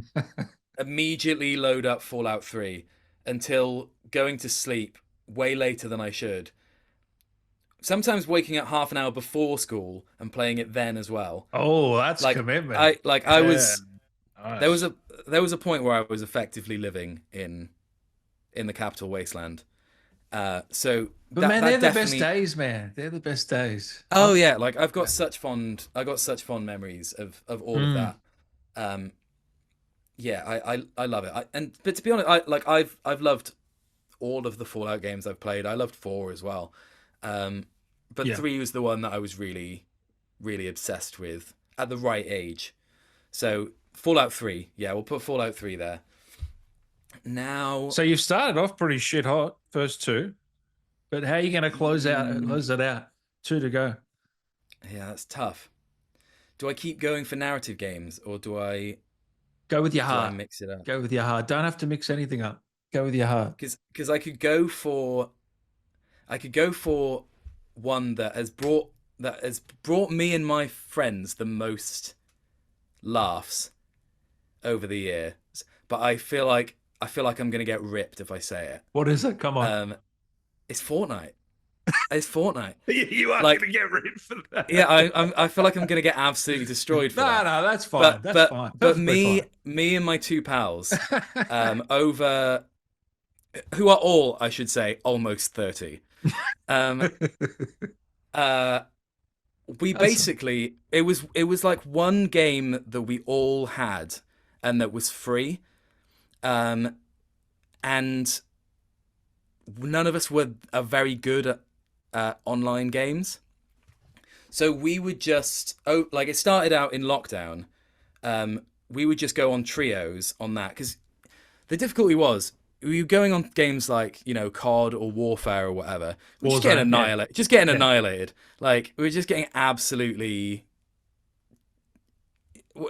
immediately load up Fallout 3 until going to sleep way later than I should. Sometimes waking up half an hour before school and playing it then as well. Oh, that's Like commitment. I was Nice. there was a point where I was effectively living in the capital wasteland. So But that, man, that they're the definitely. best days, man. They're the best days. Oh yeah, like I got such fond memories of all of Mm. that. Yeah, I love it. But to be honest, I've loved all of the Fallout games I've played. I loved 4 as well. But Yeah. 3 was the one that I was really, really obsessed with at the right age. So Fallout 3, yeah, we'll put Fallout 3 there. Now, So you've started off pretty shit hot, first 2, but how are you going to close it out? 2 to go. yeah, that's tough. Do I keep going for narrative games, or do I Go with your heart. mix it up? Go with your heart. Don't have to mix anything up. Go with your heart. Because I could go for one that has brought me and my friends the most laughs over the years, but I feel like I'm gonna get ripped if I say it. What is it? Come on. It's Fortnite. It's Fortnite. You are like- going to get ripped for that. Yeah, I feel like I'm gonna get absolutely destroyed for that. No, that's fine. That's fine. But Perfectly me and my 2 pals, fine. over, who are all, I should say, almost 30. We basically, it was like one game that we all had and that was free, and none of us were very good at online games, so we would just, like, it started out in lockdown. We would just go on trios on that, because the difficulty was, we were going on games like, you know, COD or Warfare or whatever, we're just getting annihilated. Just getting annihilated. Like, we were just getting absolutely,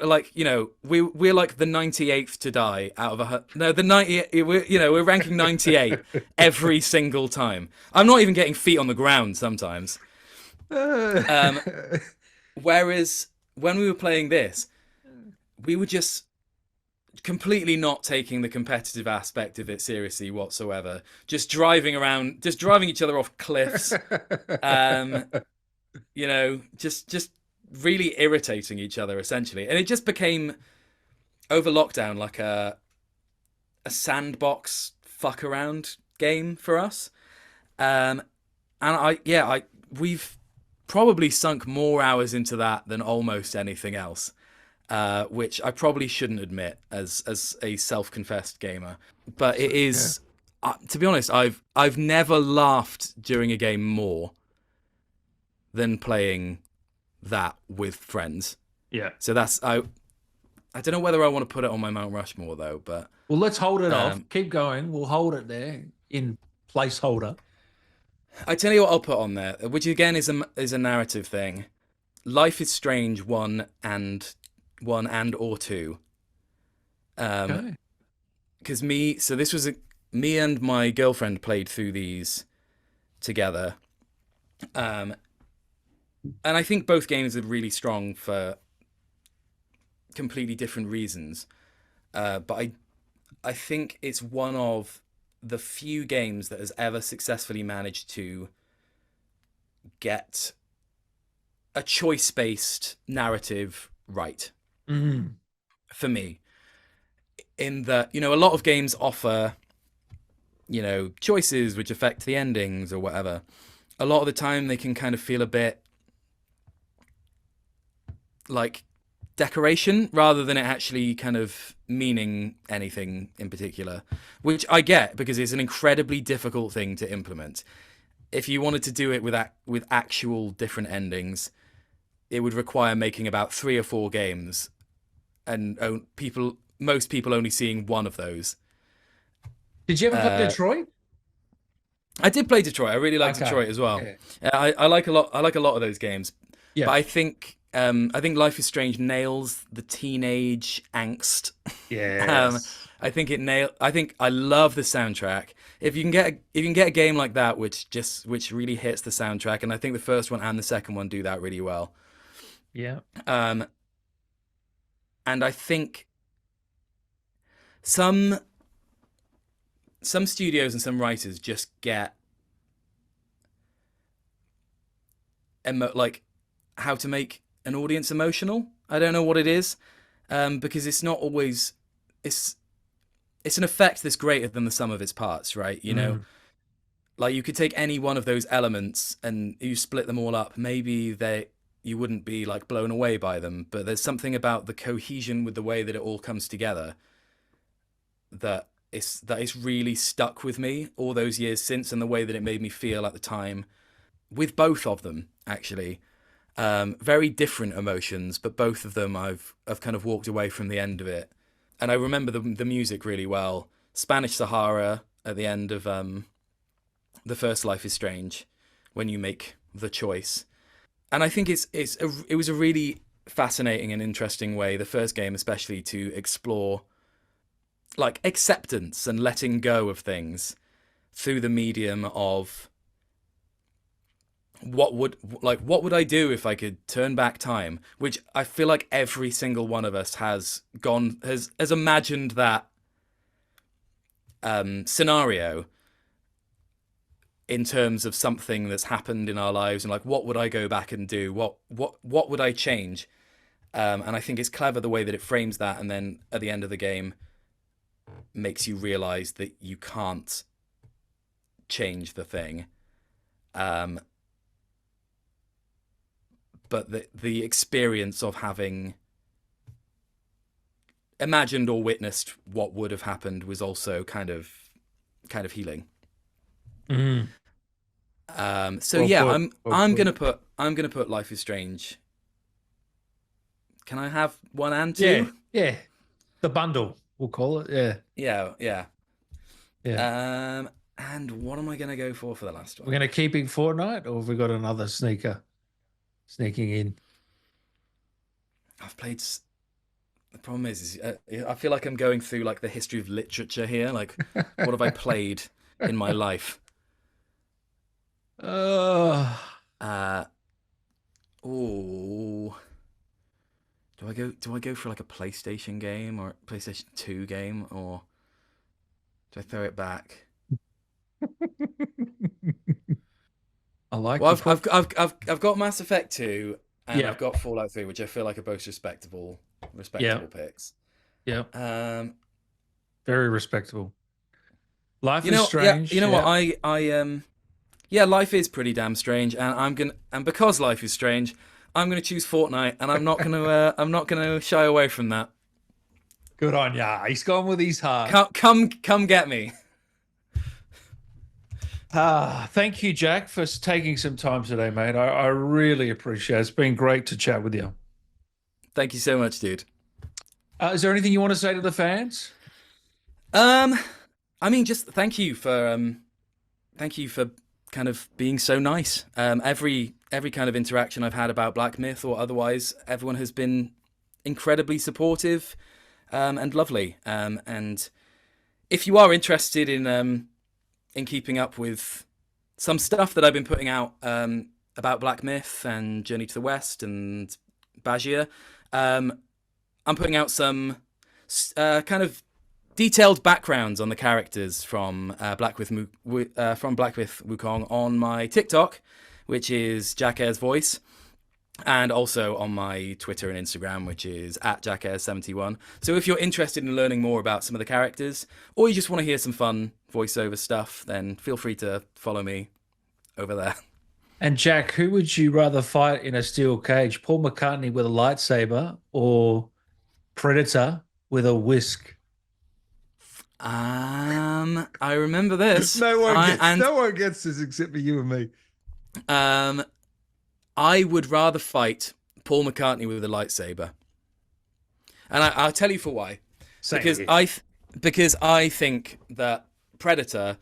like, you know, we're like the 98th to die out of the 90. We're ranking 98 every single time. I'm not even getting feet on the ground sometimes. Whereas when we were playing this, we were just completely not taking the competitive aspect of it seriously whatsoever. Just driving around, just driving each other off cliffs. You know, just really irritating each other essentially, and it just became, over lockdown, like a sandbox fuck around game for us. And we've probably sunk more hours into that than almost anything else. Which I probably shouldn't admit as a self-confessed gamer, but it is. To be honest, I've never laughed during a game more than playing that with friends. Yeah. So that's, I don't know whether I want to put it on my Mount Rushmore though, but Well, let's hold it off. Keep going. We'll hold it there in placeholder. I tell you what I'll put on there, which again is a narrative thing. Life is Strange 1 and or 2. Okay. Because me and my girlfriend played through these together. And I think both games are really strong for completely different reasons. But I think it's one of the few games that has ever successfully managed to get a choice-based narrative right Mm. for me. In that, a lot of games offer, choices which affect the endings or whatever. A lot of the time they can kind of feel a bit like decoration rather than it actually kind of meaning anything in particular, which I get because it's an incredibly difficult thing to implement. If you wanted to do it with actual different endings, it would require making about 3 or 4 games, and most people only seeing one of those. Did you ever play Detroit? I did play Detroit. I really like Okay. Detroit as well. Yeah. I like a lot. I like a lot of those games. Yeah. But I think Life is Strange nails the teenage angst. Yes. I think I love the soundtrack. If you can get a game like that which really hits the soundtrack, and I think the first one and the second one do that really well. Yeah. And I think some studios and some writers just get like how to make an audience emotional. I don't know what it is, because it's not always it's an effect that's greater than the sum of its parts, right? Like you could take any one of those elements and you split them all up. Maybe you wouldn't be like blown away by them, but there's something about the cohesion with the way that it all comes together that is really stuck with me all those years since, and the way that it made me feel at the time with both of them, actually. Very different emotions, but both of them I've kind of walked away from the end of it. And I remember the music really well. Spanish Sahara at the end of the first Life is Strange, when you make the choice. And I think it was a really fascinating and interesting way, the first game especially, to explore like acceptance and letting go of things through the medium of what would I do if I could turn back time, which I feel like every single one of us has imagined that scenario in terms of something that's happened in our lives, and like, what would I go back and do? What would I change? And I think it's clever the way that it frames that, and then at the end of the game makes you realize that you can't change the thing. But the experience of having imagined or witnessed what would have happened was also kind of healing. Mm. So Well yeah, put, well I'm put. gonna put Life is Strange. Can I have 1 and 2? Yeah. The bundle, we'll call it. Yeah. Yeah. Yeah. And what am I gonna go for the last We're one? going to keep in Fortnite, or have we got another sneaker sneaking in? I've played. The problem is I feel like I'm going through like the history of literature here. Like, what have I played in my life? Uh, Oh, do I go for like a PlayStation game or a PlayStation 2 game, or do I throw it back? I like Well, the I've got Mass Effect 2 and Yeah. I've got Fallout 3, which I feel like are both respectable Yeah. picks. Yeah. Um, Very respectable. Life you is know, strange. you know what? Yeah, life is pretty damn strange, and because life is strange, I'm gonna choose Fortnite, and I'm not gonna shy away from that. Good on ya. He's gone with his heart. Come get me. Thank you, Jack, for taking some time today, mate. I really appreciate it. It's been great to chat with you. Thank you so much, dude. Is there anything you want to say to the fans? I mean, just thank you for kind of being so nice. Every kind of interaction I've had about Black Myth or otherwise, everyone has been incredibly supportive, and lovely. And if you are interested in keeping up with some stuff that I've been putting out about Black Myth and Journey to the West and Bajie, I'm putting out some kind of detailed backgrounds on the characters from Black Myth Wukong on my TikTok, which is Jack Ayres Voice, and also on my Twitter and Instagram, which is @JackAyres71. So if you're interested in learning more about some of the characters, or you just want to hear some fun voiceover stuff, then feel free to follow me over there. And Jack, who would you rather fight in a steel cage? Paul McCartney with a lightsaber or Predator with a whisk? I remember this. No one gets this except for you and me. I would rather fight Paul McCartney with a lightsaber, and I'll tell you for why. Because I think that Predator,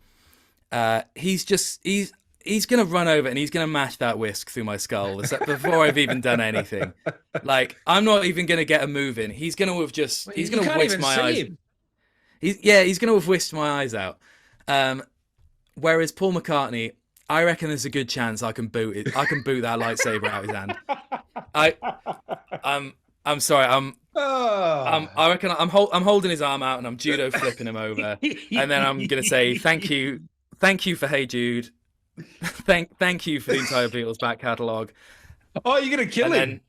he's gonna run over and he's gonna mash that whisk through my skull before I've even done anything. Like, I'm not even gonna get a move in. He's gonna have he's gonna whisk my eyes. He's gonna have whisked my eyes out. Whereas Paul McCartney, I reckon there's a good chance I can boot that lightsaber out his hand. I'm sorry. I reckon I'm holding his arm out and I'm judo flipping him over, and then I'm gonna say thank you for Hey Jude, thank you for the entire Beatles back catalogue. Oh, you're gonna kill him?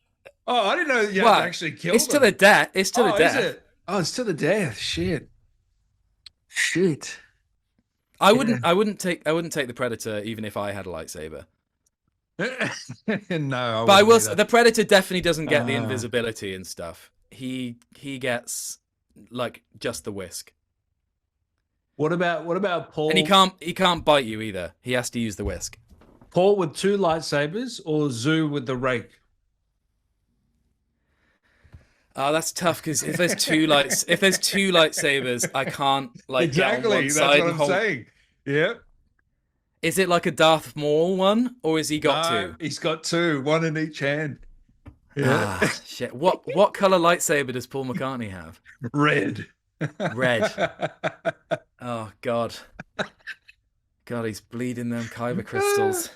I didn't know you had to actually kill him. It's to the death. It's to the death. Is it? Oh, it's to the death. Shit. I wouldn't take the Predator even if I had a lightsaber. No, but I will. The Predator definitely doesn't get the invisibility and stuff. He gets like just the whisk. What about Paul? And he can't bite you either. He has to use the whisk. Paul with 2 lightsabers or Zhu with the rake? Oh, that's tough because if there's two lightsabers, I can't get on one side. That's what I'm saying. Yep. Is it like a Darth Maul one, or has he got 2? He's got 2, one in each hand. Yeah. Shit. What color lightsaber does Paul McCartney have? Red. Red. Oh God. God, he's bleeding them kyber crystals.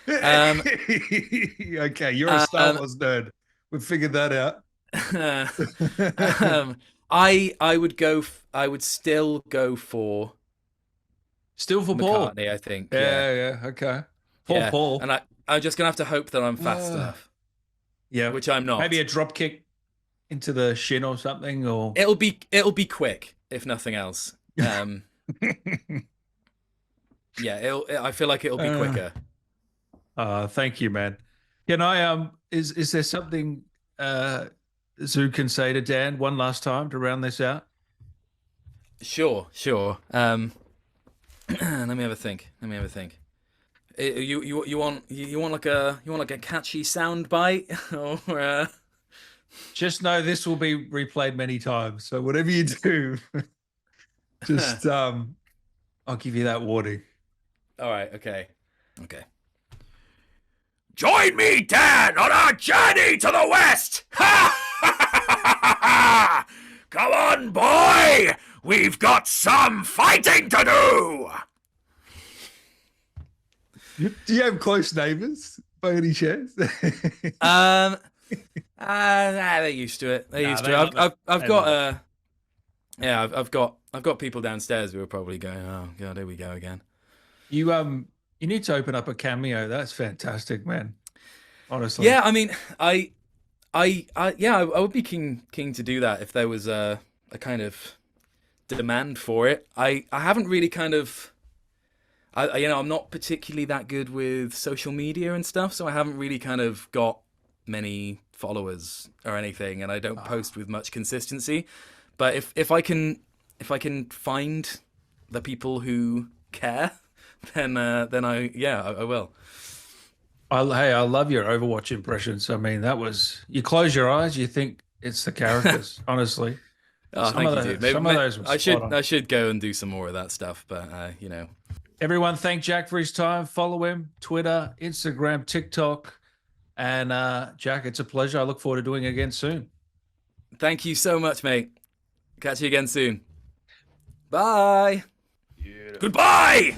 Okay, you're a Star Wars nerd. We figured that out. I would still go for Paul. McCartney, I think. Yeah. Okay. Paul. And I'm just gonna have to hope that I'm fast enough. Yeah, which I'm not. Maybe a drop kick into the shin or something, or it'll be quick if nothing else. I feel like it'll be quicker. Thank you, man. Can I is there something Zhu can say to Dan one last time to round this out? Sure. Let me have a think. You want like a catchy sound bite or? Just know this will be replayed many times. So whatever you do, just I'll give you that warning. All right. Okay. Join me, Dan, on our journey to the west! Come on, boy! We've got some fighting to do! Do you have close neighbors by any chance? They're used to it. They're used to it. I've got people downstairs who are probably going, oh God, here we go again. You need to open up a cameo. That's fantastic, man. Honestly. Yeah, I mean, I would be keen to do that if there was a kind of demand for it. I haven't really kind of, I'm not particularly that good with social media and stuff, so I haven't really kind of got many followers or anything, and I don't post with much consistency. But if I can find the people who care, then I will. I love your Overwatch impressions. I mean, that was, you close your eyes, you think it's the characters. Honestly. Oh, thank you, dude. Maybe those were I should go and do some more of that stuff, but Everyone, thank Jack for his time. Follow him, Twitter, Instagram, TikTok, and Jack, it's a pleasure. I look forward to doing it again soon. Thank you so much, mate. Catch you again soon. Bye. Goodbye!